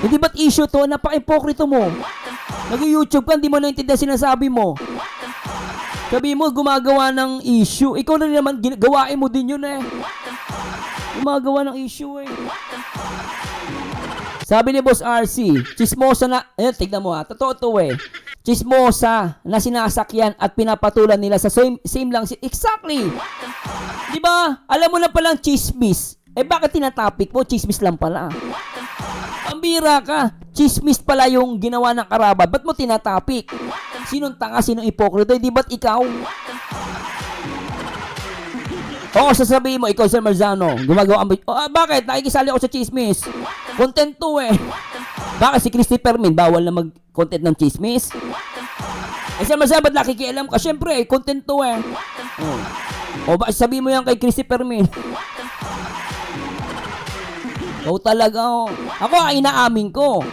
Hindi ba't issue to? Napaka-ipokrito mo. Nag-YouTube ka, hindi mo naintindihan sinasabi mo. Sabi mo, gumagawa ng issue. Ikaw na rin naman, gawain mo din yun eh. Gumagawa ng issue eh. Sabi ni Boss RC, chismosa na, tignan mo ha, totoo to eh. Chismosa na sinasakyan at pinapatulan nila sa same lang. Exactly. Di ba? Alam mo na palang chismis. Bakit tinatapik mo? Chismis lang pala. Pambira ka. Chismis pala yung ginawa ng karaba. Ba't mo tinatapik? Sinong tanga? Sinong ipokrito? Di ba't ikaw? Oo, sasabihin mo, ikaw Sir Marzano, gumagawa ka bakit? Nakikisali ako sa chismis. Content to eh. Bakit si Christopher Min, bawal na mag-content ng chismis? Sir Marzano, ba't nakikialam ka? Siyempre, content to eh. Bakit sabihin mo yan kay Christopher Min? Talaga oh. Ako, inaamin ko.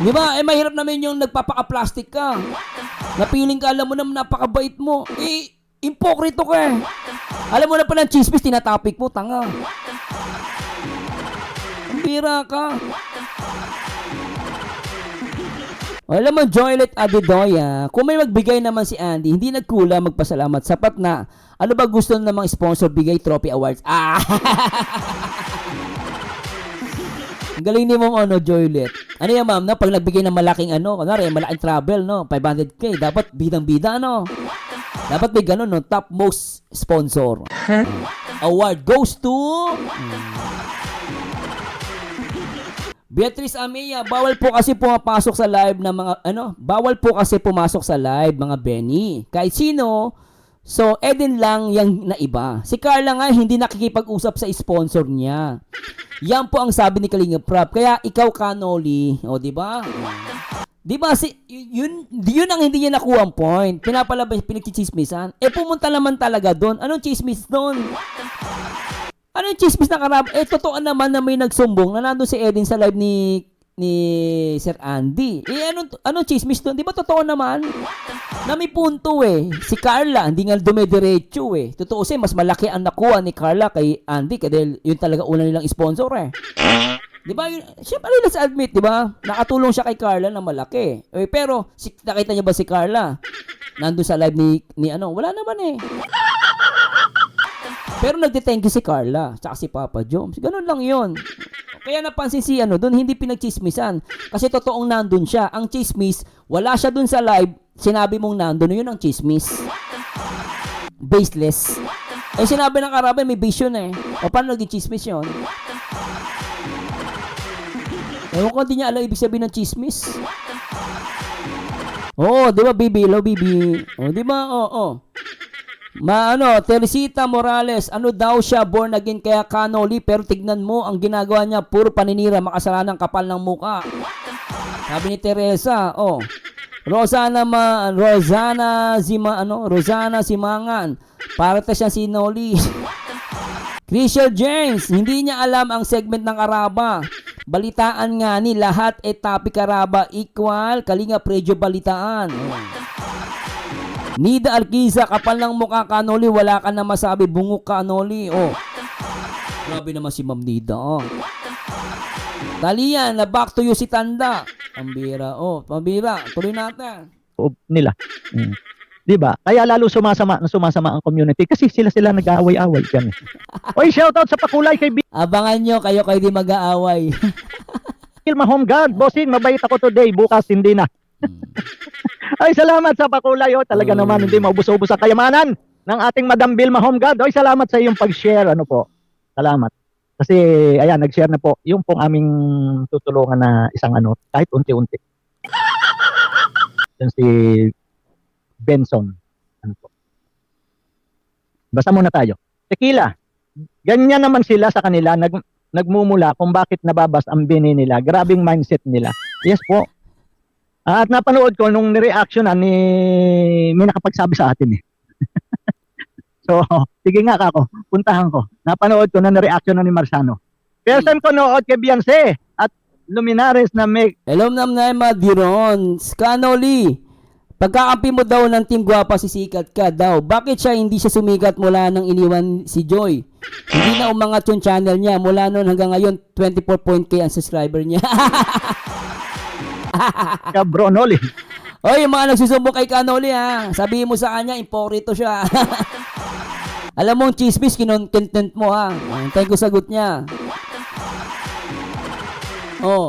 Di ba? Mahirap naman yung nagpapaka-plastic ka. Napiling ka, alam mo naman napakabait mo. Impokrito ka eh. Alam mo na pala ng chismis, tinatapik mo, tanga. Ang bira ka. Alam mo, Joylet Adedoya, kung may magbigay naman si Andy, hindi nagkulang magpasalamat. Sapat na. Ano ba gusto ng mga sponsor bigay trophy awards? Ang galing ni mong ano, Joylet. Ano yan, ma'am, no? Pag nagbigay ng malaking ano, kunwari, malaking travel, no? 500K, dapat bidang-bida, no? Dapat may ganun, no? Top most sponsor. Award goes to... Beatrice Amia, bawal po kasi pumapasok sa live ng mga, bawal po kasi pumasok sa live, mga Benny. Kahit sino, so, Eden lang yung na iba. Si Carla nga, hindi nakikipag-usap sa sponsor niya. Yan po ang sabi ni Kalinga Prab. Kaya ikaw, Kanoli, o, di ba? Di ba, yun ang hindi niya nakuha ang point. Pinapalabas, pinagchichismisan. Pumunta naman talaga doon. Anong chismis doon? Ano yung chismis na karab? Totoo naman na may nagsumbong na nandun si Edin sa live ni Sir Andy. Anong chismis doon? Di ba totoo naman? Na may punto Si Carla, hindi nga dumediretso Totoo mas malaki ang nakuha ni Carla kay Andy dahil yun talaga una nilang sponsor Di ba? Siyempre, let's admit, di ba? Nakatulong siya kay Carla na malaki. Pero, nakita niyo ba si Carla? Nandun sa live ni wala naman Pero nagde-thank you si Carla, tsaka si Papa Joms. Ganun lang yun. Kaya napansin si doon hindi pinagchismisan. Kasi totoong nandun siya. Ang chismis, wala siya dun sa live, sinabi mong nandun, yun ang chismis. Baseless. Sinabi ng Karaban, may base yun O paano naging chismis yun? Ewan ko, hindi niya alam ibig sabihin ng chismis. Oo, di ba, Bibi? Hello, Bibi. O, di ba? Oo. Teresita Morales, daw siya born again kaya Kanoli, pero tignan mo ang ginagawa niya, puro paninira, makasalanang kapal ng muka. Sabi ni Teresa, Rosana Simangan, para ta siya si Noli. Christian James, hindi niya alam ang segment ng Karaba. Balitaan nga ni lahat topic Karaba equal Kalinga Predyo balitaan. Nida Arquiza, kapal ng mukha Kanoli, wala ka na masabi, bungok Kanoli. Grabe naman si Ma'am Nida. Talian, na back to you si Tanda. Pambira, pambira, tuloy natin. Nila. Di ba? Kaya lalo sumasama ang community kasi sila nag-aaway-away diyan. Oy, shoutout sa Pakulay kay Abangan nyo, kayo di mag-aaway. Bill Home Guard, bossing, mabait ako today, bukas hindi na. Ay, salamat sa Pakulay. Talaga naman, hindi maubos-ubos ang kayamanan ng ating Madam Vilma Home Guard. Ay, salamat sa iyong pag-share. Salamat. Kasi, ayan, nag-share na po. Yung pong aming tutulungan na isang kahit unti-unti. Yan si Benson. Basta muna tayo. Tequila. Ganyan naman sila sa kanila. Nagmumula kung bakit nababas ang bini nila. Grabing mindset nila. Yes po. At napanood ko nung reaction may nakapagsabi sa atin So, sige nga kako, puntahan ko. Napanood ko na reaction ni Marsano. Person ko nood kay Beyonce at Luminares na may... Hello na Madiron. Kanoli, pagkakampi mo daw ng Team Guapa, sisikat ka daw. Bakit siya hindi siya sumikat mula nang iniwan si Joy? Hindi na umangat yung channel niya. Mula noon hanggang ngayon, 24.k ang subscriber niya. Kabronoli. Oy, yung mga nagsusumbong kay Kanoli sabihin mo sa kanya, imporito siya. Alam mo, chismis, kinontent mo Antay ko sagot niya.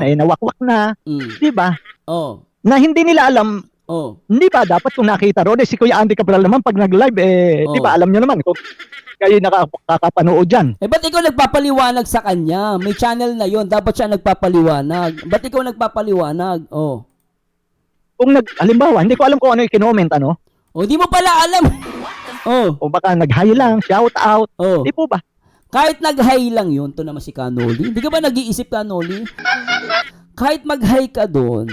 Ay, nawakwak na. Di ba? Na hindi nila alam. Hindi ba dapat kung nakita ron, si Kuya Andy Cabral naman pag nag-live, di ba alam nyo naman kung kayo nakakapanood dyan. Ba't ikaw nagpapaliwanag sa kanya? May channel na yon, dapat siya nagpapaliwanag. Ba't ikaw nagpapaliwanag? Kung halimbawa, hindi ko alam kung ano yung kinoment, di mo pala alam. O baka nag-hi lang, shout out. Di po ba? Kahit nag-hi lang yun, to naman si Kanoli. Hindi ka ba nag-iisip, Kanoli? Kahit mag-hi ka doon,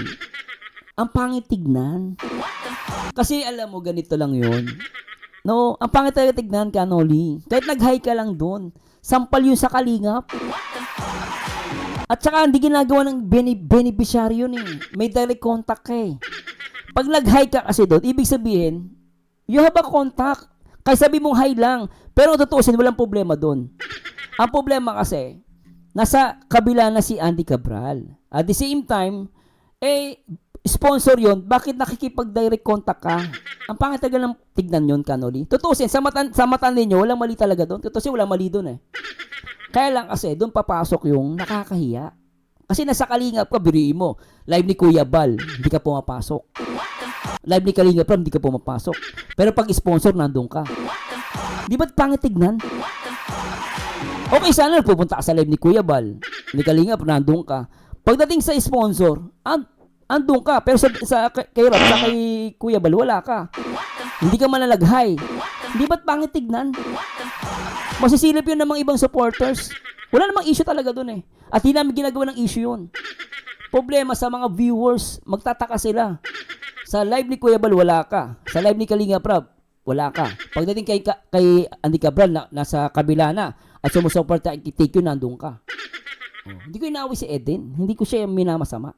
ang pangit tignan. Kasi alam mo, ganito lang yun. No, ang pangit talaga tignan, Kanoli. Kahit nag-hi ka lang doon, sampal yun sa kalingap. At saka hindi ginagawa ng beneficiary yun May direct contact ka Pag nag-hi ka kasi doon, ibig sabihin, you have a contact. Kaya sabi mong hi lang. Pero tutuusin, walang problema doon. Ang problema kasi, nasa kabila na si Andy Cabral. At the same time, sponsor yon, bakit nakikipag-direct contact ka? Ang pangit talaga ng tignan yon, Kanoli. Tutusin, sa mata ninyo, walang mali talaga doon. Tutusin, walang mali doon Kaya lang kasi, doon papasok yung nakakahiya. Kasi nasa Kalingap ka, biriin mo. Live ni Kuya Bal, hindi ka pumapasok. Live ni Kalingap Ram, hindi ka pumapasok. Pero pag sponsor, nandun ka. Di ba't pangit tignan? Okay, sana pupunta ka sa live ni Kuya Bal, ni Kalingap, nandun ka. Pagdating sa sponsor, andun ka. Pero kay Rob, sa kay Kuya Bal, wala ka. Hindi ka malalaghay. Di ba't pangit tignan? Masisilip yun ng mga ibang supporters. Wala namang issue talaga dun eh. At hindi namin ginagawa ng issue yun. Problema sa mga viewers, magtataka sila. Sa live ni Kuya Bal, wala ka. Sa live ni Kalingap Rab, wala ka. Pagdating kay Andy Cabral, nasa kabila na, at sumusuporta kay TQ, nandun ka. Hindi ko inaaway si Eden. Hindi ko siya minamasama.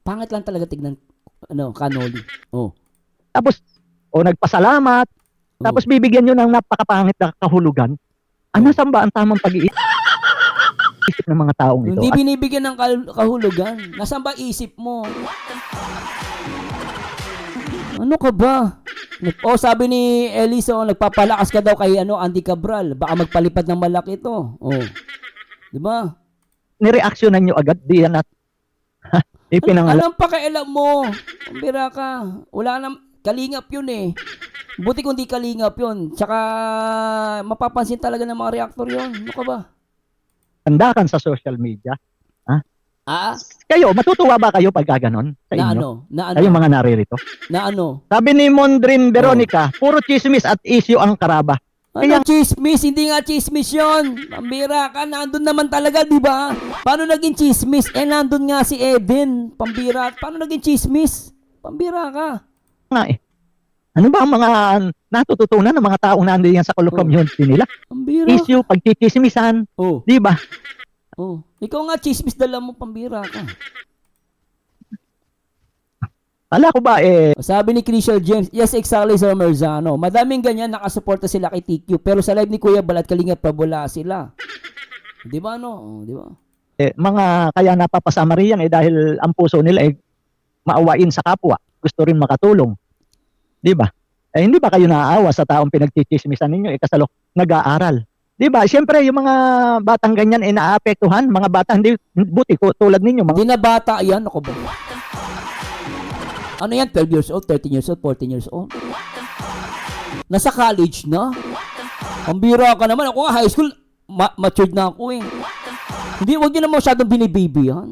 Pangit lang talaga tignan, Kanoli. Tapos, nagpasalamat. Tapos bibigyan nyo ng napakapangit na kahulugan. Ano saan ba ang tamang pag-iisip ng mga taong ito? Hindi binibigyan ng kahulugan. Nasaan ba isip mo? Ano ka ba? Sabi ni Elisa, nagpapalakas ka daw kay Andy Cabral. Baka magpalipad ng malaki ito. Di ba? Nireaksyonan nyo agad, di yan at ipinangalan. Anong pakialam mo? Kumbira ka. Wala nang Kalingap yun eh. Buti kung di Kalingap yun. Tsaka mapapansin talaga ng mga reactor yun. Ano ka ba? Tandakan sa social media. Ah? Kayo, matutuwa ba kayo pag gaganon sa inyo? Na ano? Kayong mga naririto. Na ano? Sabi ni Mondrin Veronica, puro chismis at issue ang karaba. Ano chismis? Hindi nga chismis yun. Pambira ka. Nandun naman talaga, di ba? Paano naging chismis? Nandun nga si Eden. Pambira. Paano naging chismis? Pambira ka. Nga eh. Ano ba ang mga natututunan ng mga taong nandiyan sa community nila? Pambira. Issue, pagkikismisan. Di ba? Ikaw nga chismis dala mo, pambira ka. Ala ko ba Sabi ni Crystal James, yes exactly Sir Merzano. Madaming ganyan nakasuporta sila kay TQ pero sa live ni Kuya Bal at Kalingap wala sila. Di ba di ba? Mga kaya napapasama riyan dahil ang puso nila maawain sa kapwa. Gusto rin makatulong. Di ba? Hindi ba kayo naaawa sa taong pinagchichismisan ninyo kasalo nag-aaral? Di ba? Siyempre yung mga batang ganyan naapektuhan, mga bata hindi buti tulad ninyo. Hindi na bata yan, ako ba? Ano yan? 12 years old, 13 years old, 14 years old. Nasa college na. Ang bira ka naman. Ako nga high school, matured na ako eh. Hindi, wag nyo naman masyadong binibaby yan.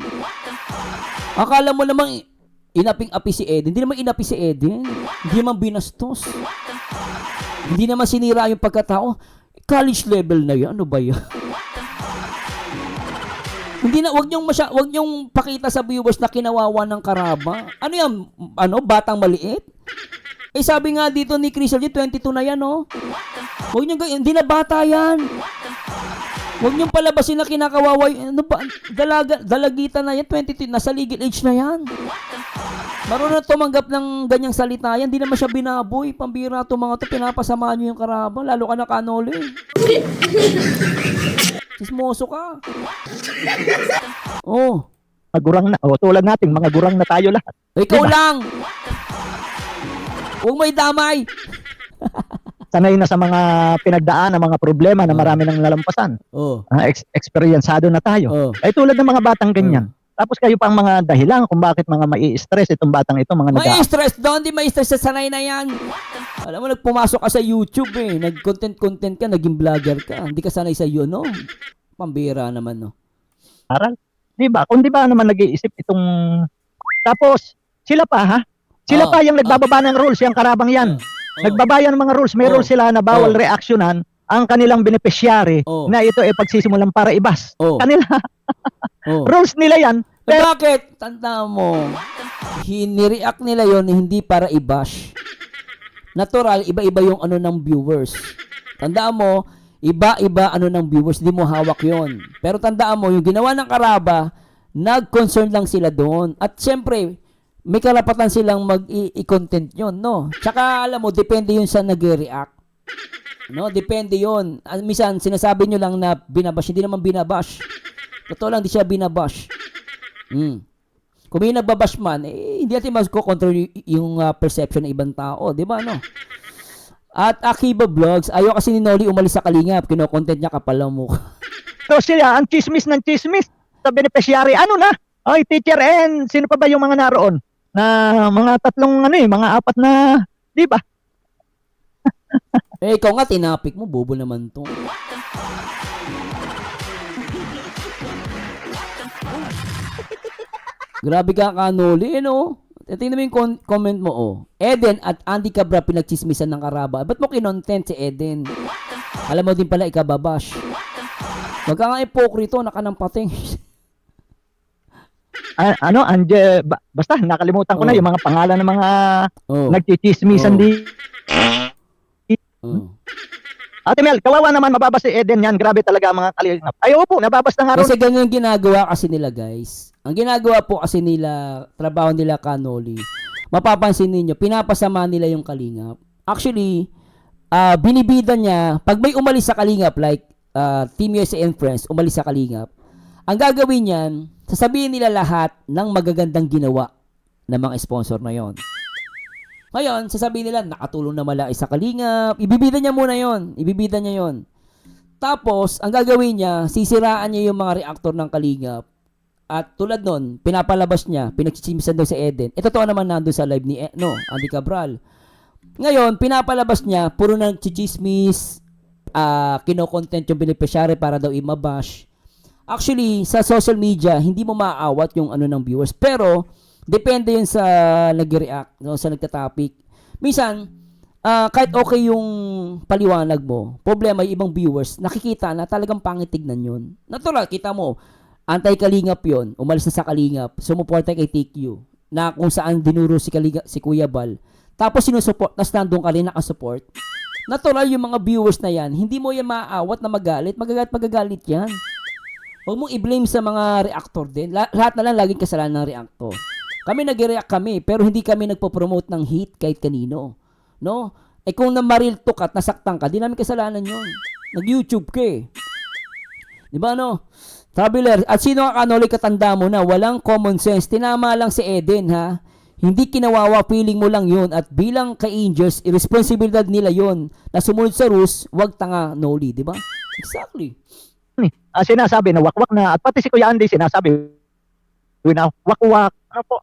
Akala mo namang inaping-api si Eden. Hindi naman inapi si Eden. Hindi naman binastos. Hindi naman sinira yung pagkatao. College level na yan. Ano ba yan? Hindi na, wag niyong pakita sa viewers na kinawawa ng karaba. Ano yan? Batang maliit? Sabi nga dito ni Crystal, 22 na yan, Wag niyong ganyan. Hindi na bata yan. Wag niyong palabasin na kinakawawa. Dalagitan na yan, 22, nasa legal age na yan. Marunong na tumanggap ng ganyang salita yan. Hindi naman siya binaboy. Pambira itong mga ito. Pinapasamaan nyo yung karaba. Lalo ka na Kanoli. Sismoso ka. Magurang na. Tulad natin, mga gurang na tayo lahat. Ikaw lang. Huwag may damay. Sanay na sa mga pinagdaan, ng mga problema na marami nang nalampasan. Eksperyensado na tayo. Tulad ng mga batang ganyan. Tapos kayo pa ang mga dahilan kung bakit mga mai-stress itong batang ito, mga mai-stress doon, di mai-stress sa sanay na yan. Alam mo, nagpumasok ka sa YouTube nag-content ka, naging vlogger ka. Hindi ka sanay sa yun, Pambira naman, Aral. Di ba? Kung di ba naman nag-iisip itong... Tapos, sila pa, Sila pa yung nagbababa ng rules, yung karabang yan. Nagbabayan ng mga rules. May rules sila na bawal reaksyonan ang kanilang beneficiary na ito pagsisimulang para ibas. Kanila. Rules nila yan. Pero bakit? Tanda mo, hinireact nila yon hindi para i-bash. Natural, iba-iba yung ng viewers. Tandaan mo, iba-iba ng viewers, hindi mo hawak yon. Pero tandaan mo, yung ginawa ng karaba, nag-concern lang sila doon. At syempre, may karapatan silang mag-i-content yun, Tsaka alam mo, depende yun sa nag-react. Depende yun. Minsan, sinasabi nyo lang na binabash, hindi naman binabash. Totoo lang, di siya binabash. Kung may nagbabash man, hindi natin mas-control yung perception ng ibang tao. Di ba, At Akiba Vlogs, ayaw kasi ni Noli umalis sa Kalingap. Kino-content niya kapal ang mukha. So siya, ang chismis ng chismis. sa beneficiary, ano na? Ay, teacher, and sino pa ba yung mga naroon? Na mga tatlong, mga apat na, di ba? Eh, ikaw nga, tinapik mo. Bobo naman to. Grabe ka, Kanoli, no? Tingnan mo yung comment mo, oh. Eden at Andy Cabra pinagchismisan ng Karaba. Ba't mo kinontent si Eden? Alam mo din pala, ikababash. Wag ka nga ipokrito, nakanampating. Basta nakalimutan ko na Oh. yung mga pangalan ng mga Oh. nagchichismisan Oh. di. Oh. Ate Mel, kawawa naman mababas si Eden yan. Grabe talaga ang mga kalingap. Ay, opo, nababas na nga rin. Kasi ganyan yung ginagawa kasi nila, guys. Ang ginagawa po kasi nila, trabaho nila, Kanoli, mapapansin ninyo, pinapasama nila yung kalingap. Actually, binibida niya, pag may umalis sa kalingap, like Team USA and Friends, umalis sa kalingap, ang gagawin niyan, sasabihin nila lahat ng magagandang ginawa ng mga sponsor na yon. Ngayon, sasabihin nila, nakatulong na malaki sa kalingap. Ibibida niya muna yon. Ibibida niya yon. Tapos, ang gagawin niya, sisiraan niya yung mga reactor ng kalingap. At tulad nun, pinapalabas niya, pinagchichimisan daw sa Eden. Ito to naman nandun sa live ni Andy Cabral. Ngayon, pinapalabas niya, puro nang chichismis, kino-content yung beneficiary para daw imabash. Actually, sa social media, hindi mo maaawat yung ng viewers. Pero, depende yun sa nag-react, sa nagtatopic. Minsan, kahit okay yung paliwanag mo, problema yung ibang viewers, nakikita na talagang pangit tignan yun. Natural, kita mo, anti-kalingap yun, umalis na sa kalingap, sumuporta kay TQ, na kung saan dinuro si Kuya Bal. Tapos sinusupport, na nandun ka rin nakasupport. Natural yung mga viewers na yan, hindi mo yan maaawat na magalit, magagalit yan. Huwag mong i-blame sa mga reactor din. Lahat na lang laging kasalanan ng reactor. Kami nag-react kami, pero hindi kami nagpo-promote ng hate kahit kanino. No? Eh kung na-maril talk at nasaktan ka, di namin kasalanan yun. Nag-YouTube ka eh. Di ba no? Traveler, at sino ang Kanoli katanda mo na walang common sense? Tinama lang si Eden ha. Hindi kinawawa, feeling mo lang yun. At bilang ka-Angels, irresponsibilidad nila yun. Na sumunod sa rules, wag tanga, Noli. Di ba? Exactly. Sinasabi na wakwak na, at pati si Kuya Andy sinasabi na wakwak. Ano po?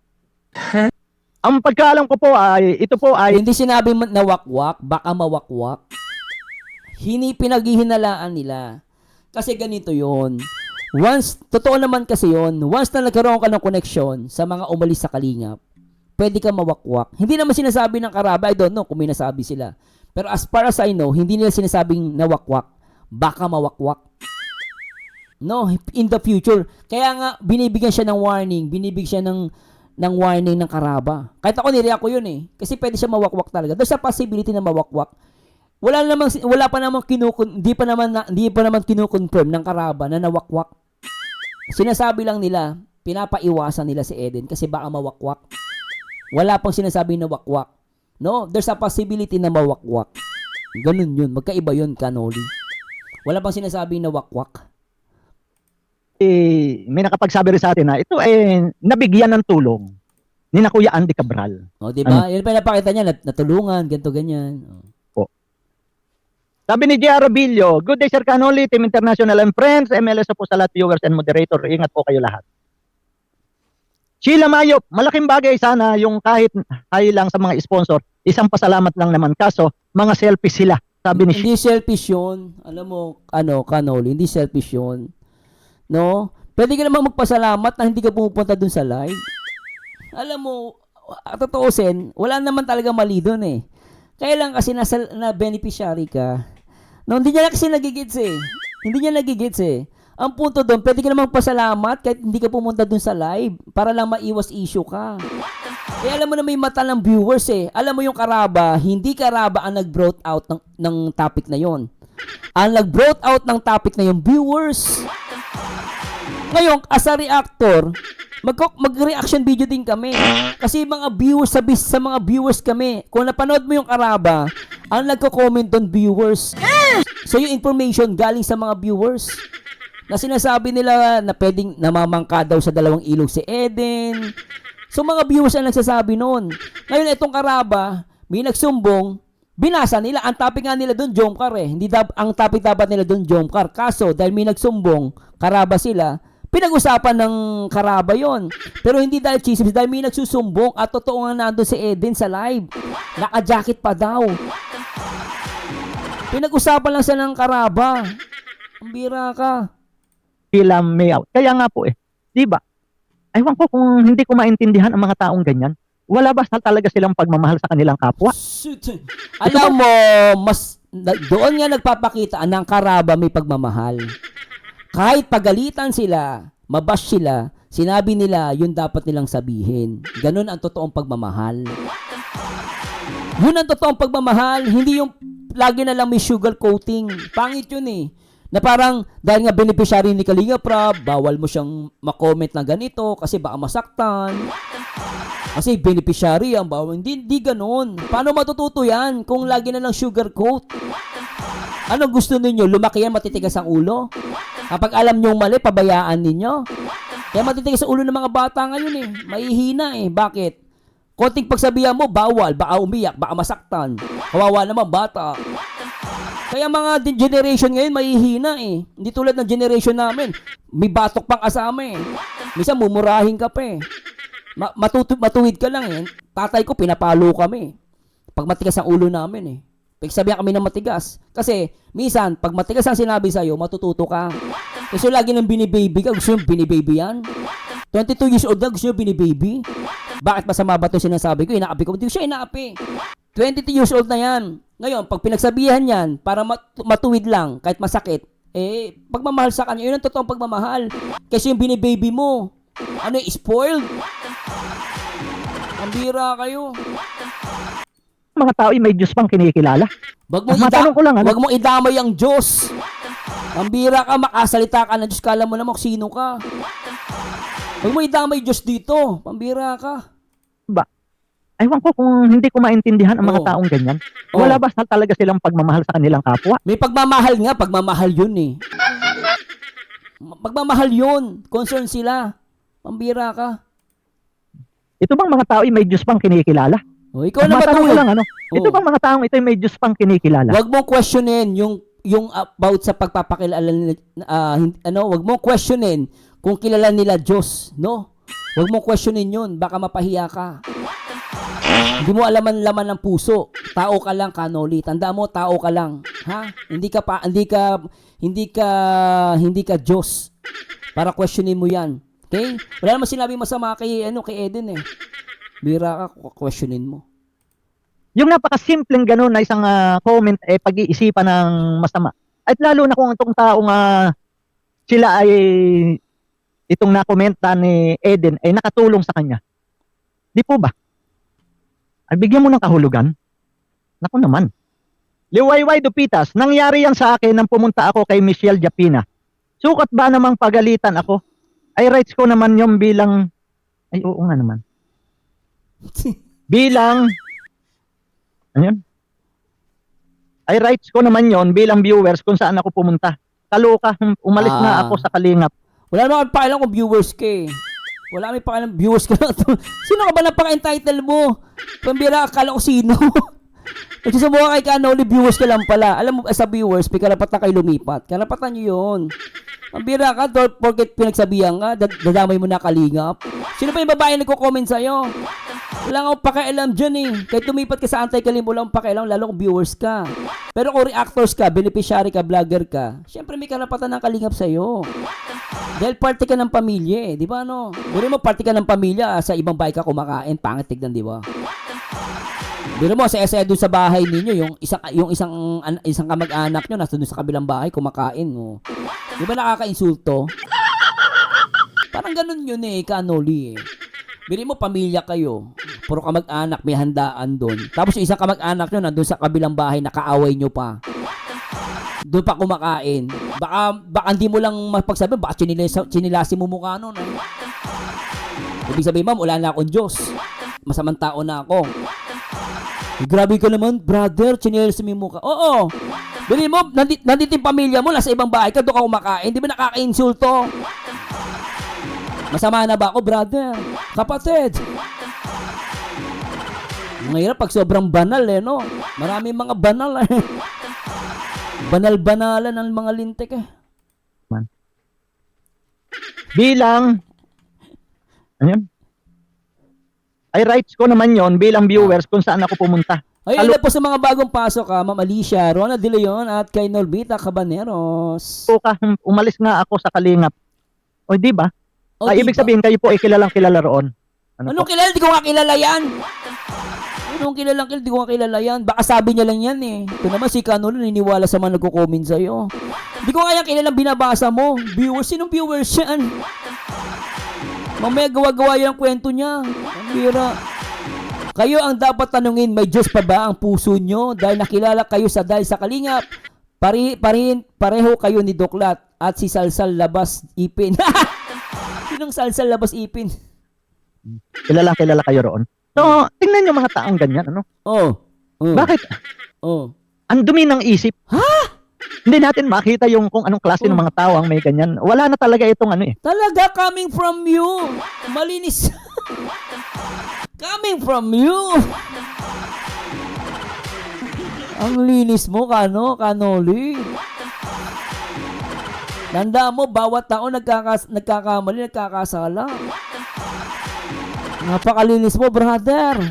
Ang pagkaalam ko po ay, ito po ay, Hindi sinabi na wakwak, baka mawakwak. Pinaghihinalaan nila. Kasi ganito yon. Once, totoo naman kasi yon, once na nagkaroon ka ng connection sa mga umalis sa kalingap, pwede ka mawakwak. Hindi naman sinasabi ng Karaba, I don't know kung may nasabi sila. Pero as far as I know, hindi nila sinasabing nawakwak, baka mawakwak. No, in the future. Kaya nga, binibigyan siya ng warning, binibigyan siya ng warning ng Karaba. Kahit ako nireact ko yun eh. Kasi pwede siya mawakwak talaga. There's a possibility na mawakwak. Wala pa namang hindi pa naman kinukonfirm ng Karaba na nawakwak. Sinasabi lang nila, pinapaiwasan nila si Eden kasi baka mawakwak. Wala pang sinasabi na wakwak. No, there's a possibility na mawakwak. Ganun yun. Magkaiba yun, Kanoli. Wala pang sinasabi na wakwak. may nakapagsabi rin sa atin na ito ay nabigyan ng tulong ni na Kuya Andy Cabral. O, di ba? Yan pa napakita niya, natulungan, ganito, ganyan. O. Sabi ni Gia Robillo, good day Sir Kanoli, Team International and Friends, MLS po sa lahat viewers and moderator, ingat po kayo lahat. Sheila Mayop, malaking bagay sana yung kahit hay lang sa mga sponsor, isang pasalamat lang naman, kaso mga selfish sila. Sabi ni Hindi selfish yun. Alam mo, Kanoli, hindi selfish yun. No? Pwede ka naman magpasalamat na hindi ka pumupunta dun sa live. Alam mo, totoo sen, wala naman talaga mali dun eh. Kaya lang kasi na beneficiary ka. No, hindi niya kasi nagigits eh. Hindi niya nagigits eh. Ang punto doon, pwede ka naman magpasalamat kahit hindi ka pumunta dun sa live para lang maiwas issue ka. Eh alam mo na may mata ng viewers eh. Alam mo yung Karaba, hindi Karaba ang nag-brought out ng topic na yon. Ang nag-brought out ng topic na yung viewers. Ngayon, as a reactor, mag-reaction video din kami. Kasi mga viewers, sa mga viewers kami. Kung napanood mo yung Karaba, ang nagko-comment doon viewers. So yung information galing sa mga viewers. Na sinasabi nila na pwedeng namamangka daw sa dalawang ilog si Eden. So mga viewers ang nagsasabi noon. Ngayon itong Karaba, may nagsumbong, binasa nila. Ang topic nga nila doon, Jomcar eh. Ang topic dapat nila doon, Jomcar. Kaso, dahil may nagsumbong, Karaba sila, Pinag-usapan ng Karaba yon. Pero hindi dahil chismis, dahil may nagsusumbong at totoo nga nandun si Eden sa live. Naka-jacket pa daw. Pinag-usapan lang siya ng Karaba. Ang bira ka. Bilang may out. Kaya nga po di ba? Aywan ko kung hindi ko maintindihan ang mga taong ganyan. Wala ba talaga silang pagmamahal sa kanilang kapwa? Shoot. Alam mo, doon nga nagpapakita ng Karaba may pagmamahal. Kahit pagalitan sila, mabash sila, sinabi nila yun dapat nilang sabihin. Ganun ang totoong pagmamahal. Yun ang totoong pagmamahal, hindi yung lagi na lang may sugar coating. Pangit yun na parang dahil nga beneficiary ni Kalinga Prab, bawal mo siyang makomment na ganito kasi baka masaktan. Kasi beneficiary ang bawal. Hindi ganun. Paano matututo yan kung lagi na lang sugar coat? Anong gusto ninyo? Lumaki yan, matitigas ang ulo? Kapag alam nyong mali, pabayaan ninyo? Kaya matitigas ang ulo ng mga bata ngayon Mahihina Bakit? Konting pagsabihan mo, bawal, baka umiyak, baka masaktan. Kawawa naman bata. Kaya mga generation ngayon mahihina Hindi tulad ng generation namin. May batok pang asama Minsan mumurahin ka pa matuwid ka lang Tatay ko pinapalo kami. Pag matigas ang ulo namin Pag sabihan kami ng matigas. Kasi minsan pag matigas ang sinabi sa'yo, matututo ka. Kasi lagi nang binibaby ka. Gusto yung binibaby yan? 22 years old na gusto yung binibaby? Bakit masama ba ito sinasabi ko? Inaapi ko. Hindi ko siya inaapi. 22 years old na yan. Ngayon, pag pinagsabihan yan, para matuwid lang, kahit masakit, pagmamahal sa kanya, yun ang totoong pagmamahal. Kasi yung binibaby mo, spoiled? Ang bira kayo. Mga tao may Diyos pang kinikilala. Matanong ko lang, wag mong idamay ang Diyos. Ang bira ka, makasalita ka ng Diyos, kala mo naman kung sino ka. Wag mo idamay Diyos dito. Pambira ka. Ba? Aywan ko kung hindi ko maintindihan ang mga taong ganyan. Wala ba talaga silang pagmamahal sa kanilang kapwa? May pagmamahal nga, pagmamahal yun Pagmamahal yun. Concern sila. Pambira ka. Ito bang mga tao may Diyos pang kinikilala? Ikaw na matanong ko lang ito bang mga taong ito may Diyos pang kinikilala? Wag mo questionin yung about sa pagpapakilala wag mo questionin kung kilala nila Diyos, no? Wag mo questionin yun, baka mapahiya ka. Hindi mo alaman laman ng puso. Tao ka lang, Kanoli. Tanda mo, tao ka lang. Ha? Hindi ka Diyos. Para questionin mo 'yan. Okay? Wala naman sinabi masama kay Eden Bira ka, questionin mo. Yung napakasimpleng gano'n na isang comment pag-iisipan ng masama. At lalo na kung itong taong sila ay itong nakomenta ni Eden ay nakatulong sa kanya. Di po ba? Ay bigyan mo ng kahulugan. Naku naman. Liwayway Dupitas, nangyari yan sa akin nang pumunta ako kay Michelle Japina. Sukat ba namang pagalitan ako? Ay rights ko naman yung bilang... Ay oo nga naman. Bilang... Ano yun? Ay rights ko naman yon bilang viewers kung saan ako pumunta. Kaloka, umalis na ako sa Kalingap. Wala naman pakialam kung viewers ka Wala may pakialam, viewers ka lang. Sino ka ba napaka-entitled mo? Pambira, akala ko sino. Nagsusubukan kay Kanoli, viewers ka lang pala. Alam mo, sa viewers, may karapatan kayo lumipat. Karapatan nyo yun. Pambira ka, porket pinagsabihan ka, dadamay mo na Kalingap. Sino pa yung babae nagko-comment sa'yo? Wala akong pakialam dyan Kahit lumipat ka sa Anti-Kalim, wala akong pakialam, lalo kung viewers ka. Pero kung reactors ka, beneficiary ka, vlogger ka, syempre may karapatan ng Kalingap sa'yo. Dahil party ka ng pamilya di ba Biro mo, party ka ng pamilya, sa ibang bahay ka kumakain, pangit tignan, di ba? Biro mo, saya-saya doon sa bahay ninyo, yung isang kamag-anak nyo, nasa doon sa kabilang bahay, kumakain, Di ba nakaka-insulto? Parang ganun yun Kanoli Biro mo, pamilya kayo, puro kamag-anak, may handaan doon. Tapos yung isang kamag-anak nyo, nandun sa kabilang bahay, nakaaway nyo pa. Doon pa kumakain. Baka hindi mo lang mapagsabi, baka chinilasin mo mukha nun. Ibig sabihin, ma'am, wala na akong Diyos. Masamang tao na ako. Grabe ka naman, brother, chinilasin mo yung mukha. Oo. Bili mo, nandito yung pamilya mo, nasa ibang bahay ka, doon ka kumakain. Di ba nakaka-insulto? Masama na ba ako, brother? Kapatid. Ngayon, pag sobrang banal Maraming mga banal Banal-banalan ang mga lintik bilang, ano yun? Ay rights ko naman yon bilang viewers kung saan ako pumunta. Ay, ano po sa mga bagong pasok Ma'am Alicia, Rona De Leon at kay Norbita Cabaneros. So, umalis nga ako sa Kalingap. O, di ba? O, Ay, diba? ibig sabihin, kayo po ay kilalang kilala roon. Ano Anong po? kilala? Di ko nga kilala yan. Anong kilalang kilala? Di ko nga kilala yan. Baka sabi niya lang yan eh. Ito naman si Canolo naniniwala sa mga nagko-comment sa'yo. Di ko nga yan kilalang binabasa mo. Viewers, sinong viewers yan? Mamaya gawa-gawa yan ang kwento niya. Ang bira. Kayo ang dapat tanungin, may Diyos pa ba ang puso nyo? Dahil nakilala kayo dahil sa Kalingap. Pareho kayo ni Doklat at si Salsal Labas Ipin. Sinong Salsal Labas Ipin? Kilalang kilala kayo roon. So, tingnan nyo mga taong ganyan, ano? Oh. Bakit? Oh. Ang dumi ng isip. Ha? Hindi natin makita yung kung anong klase ng mga tao ang may ganyan. Wala na talaga itong ano eh. Talaga coming from you. Malinis. Coming from you. Ang linis mo, Kanoli. Tanda mo, bawat tao nagkakamali, nagkakasala. Napakalinis mo, brother.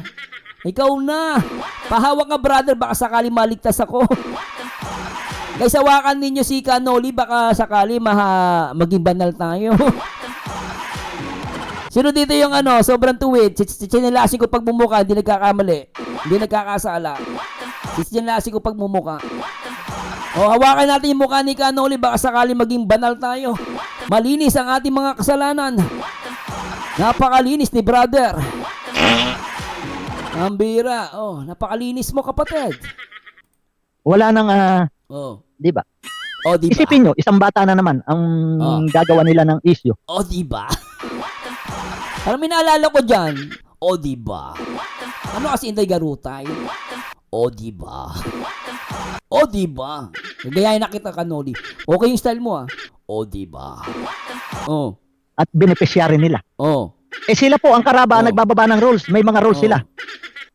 Ikaw na. Pahawak ka, brother. Baka sakali maligtas ako. Kaysa wakan ninyo si Kanoli, baka sakali maging banal tayo. Sino dito yung sobrang tuwid? Chinelasin ko pag mumuka, hindi nagkakamali. Hindi nagkakasala. Chinelasin ko pag mumuka. O, hawakan natin yung mukha ni Kanoli, baka sakali maging banal tayo. Malinis ang ating mga kasalanan. Napakalinis ni brother. Ang bira. Oh, napakalinis mo, kapatid. Wala nang, Oh. di ba? Oh, di ba? Isipin nyo, isang bata na naman ang gagawa nila ng issue. Oh, di ba? Parang may naalala ko dyan. Oh, di ba? Ano kasi Inday Garutay? Oh, di ba? Oh, di ba? Gayahin na kita, Kanoli. Okay yung style mo, ah. Oh, di ba? Oh. At beneficiary nila. Oh. Eh sila po ang karaba nagbababa ng rules. May mga rules sila.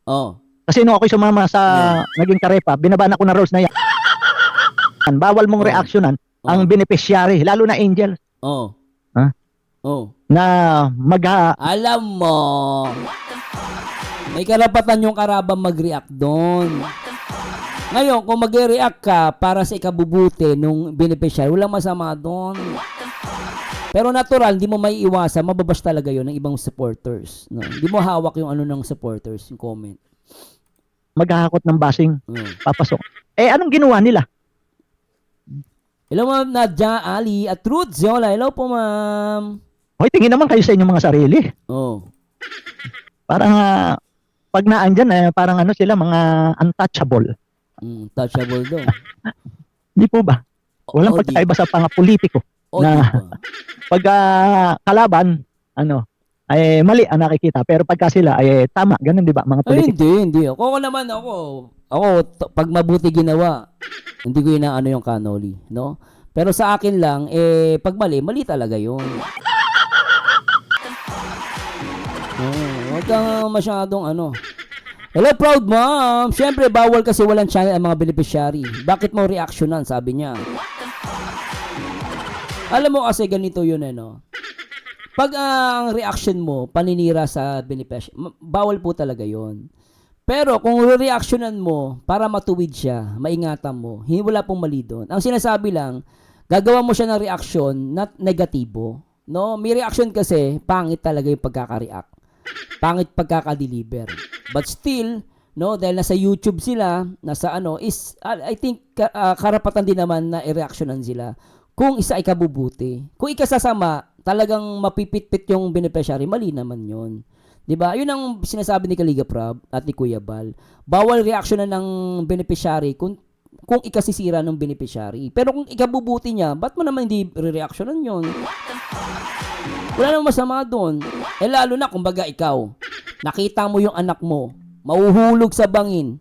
Oh. Kasi nung ako'y sumama sa naging karepa, binabaan ako ng rules na yan. Bawal mong reactionan ang beneficiary, lalo na angel. Oh. Ha? Oh. Na Alam mo, may karapatan yung karabang mag-react doon. Ngayon, kung mag-react ka para sa ikabubuti nung beneficiary, walang masama doon. Pero natural, hindi mo may iwasan, mababash talaga yon ng ibang supporters. No? Hindi mo hawak yung ng supporters, yung comment. maghahakot ng basing, papasok. Eh, anong ginawa nila? Hello, Ma'am Nadia Ali at Ruth Zola. Hello po, Ma'am. Hoy, tingin naman kayo sa inyong mga sarili. Oh. Parang, pag naandyan, parang sila, mga untouchable. Touchable daw. Di po ba? Walang pagkaiba sa politiko. Na pag kalaban, ay mali ang nakikita. Pero pagka sila, ay tama. Ganun, di ba, mga politiko? Ay, hindi. Ako naman, pag mabuti ginawa, hindi ko inaano yung Kanoli, no? Pero sa akin lang, pag mali talaga yun. Huwag kang masyadong Hello, proud mom. Siyempre, bawal kasi walang channel ang mga beneficiary. Bakit mo reactionan, sabi niya. Alam mo kasi ganito yun, Pag ang reaction mo, paninira sa beneficiary, bawal po talaga yun. Pero kung reactionan mo para matuwid siya, maingatan mo, wala pong mali doon. Ang sinasabi lang, gagawa mo siya ng reaction na negatibo. No? May reaction kasi, pangit talaga yung pagkaka-react. Pangit pagkaka-deliver. But still, no, dahil nasa YouTube sila, I think karapatan din naman na i-reactionan sila kung isa ikabubuti. Kung ikasasama, talagang mapipit-pit yung beneficiary, mali naman yun. 'Di ba? Yun ang sinasabi ni Kaligap Rab at ni Kuya Bal. Bawal reaksyonan ng beneficiary kung ikasisira ng beneficiary. Pero kung ikabubuti niya, ba't mo naman hindi re-reactionan yun? Wala namang masama doon. Lalo na kumbaga ikaw, nakita mo yung anak mo, mahuhulog sa bangin.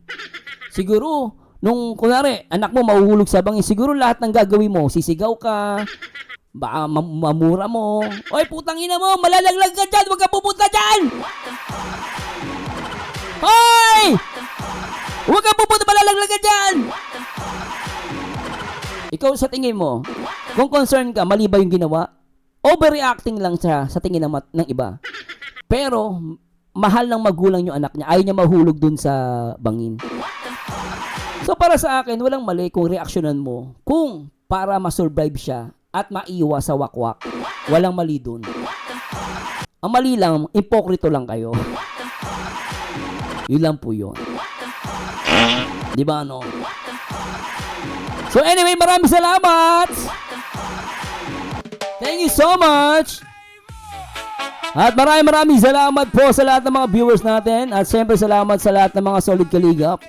Siguro, nung kunwari, anak mo mahuhulog sa bangin, siguro lahat ng gagawin mo, sisigaw ka, baka mamura mo. Oy, putang ina mo, malalaglag ka dyan, huwag ka pupunta dyan! Hoy! Huwag ka pupunta, malalaglag ka dyan! Ikaw sa tingin mo, kung concern ka, mali ba yung ginawa? overreacting lang siya sa tingin ng iba. Pero, mahal ng magulang yung anak niya. Ayaw niya mahulog dun sa bangin. So, para sa akin, walang mali kung reaksyonan mo. Kung para masurvive siya at maiwas sa wakwak. Walang mali dun. Ang mali lang, ipokrito lang kayo. Yun lang po yun. Di ba, no? So, anyway, maraming salamat! Thank you so much! At maraming salamat po sa lahat ng mga viewers natin. At siyempre salamat sa lahat ng mga solid kaligap.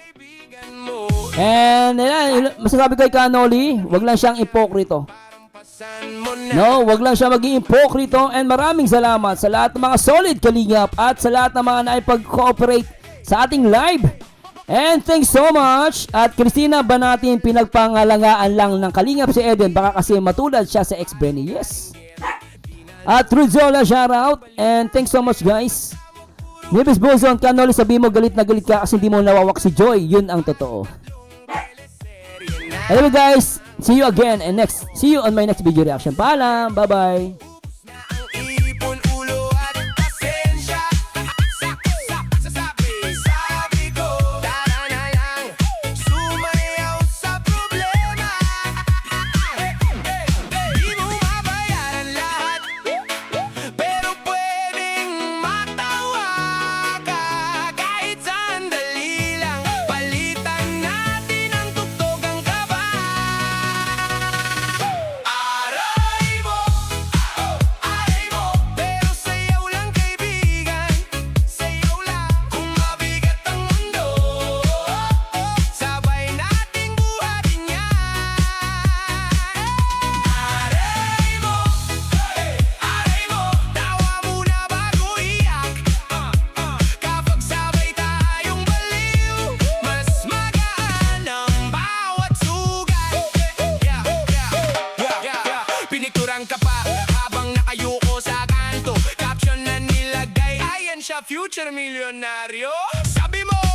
And masasabi kay Kanoli, wag lang siyang ipokrito. No, wag lang siya maging ipokrito. And maraming salamat sa lahat ng mga solid kaligap at sa lahat ng mga naipag-cooperate sa ating live. And thanks so much. At Christina ba natin pinagpangalangaan lang ng kalingap si Eden? Baka kasi matulad siya sa ex-Benny. Yes. At Ruzola, shoutout. And thanks so much, guys. Nibis Bozon, Kanoli, sabi mo galit na galit ka kasi hindi mo nawawak si Joy. Yun ang totoo. Anyway, guys, see you again and see you on my next video reaction. Paalam. Bye-bye. Future milyonaryo. Sabi mo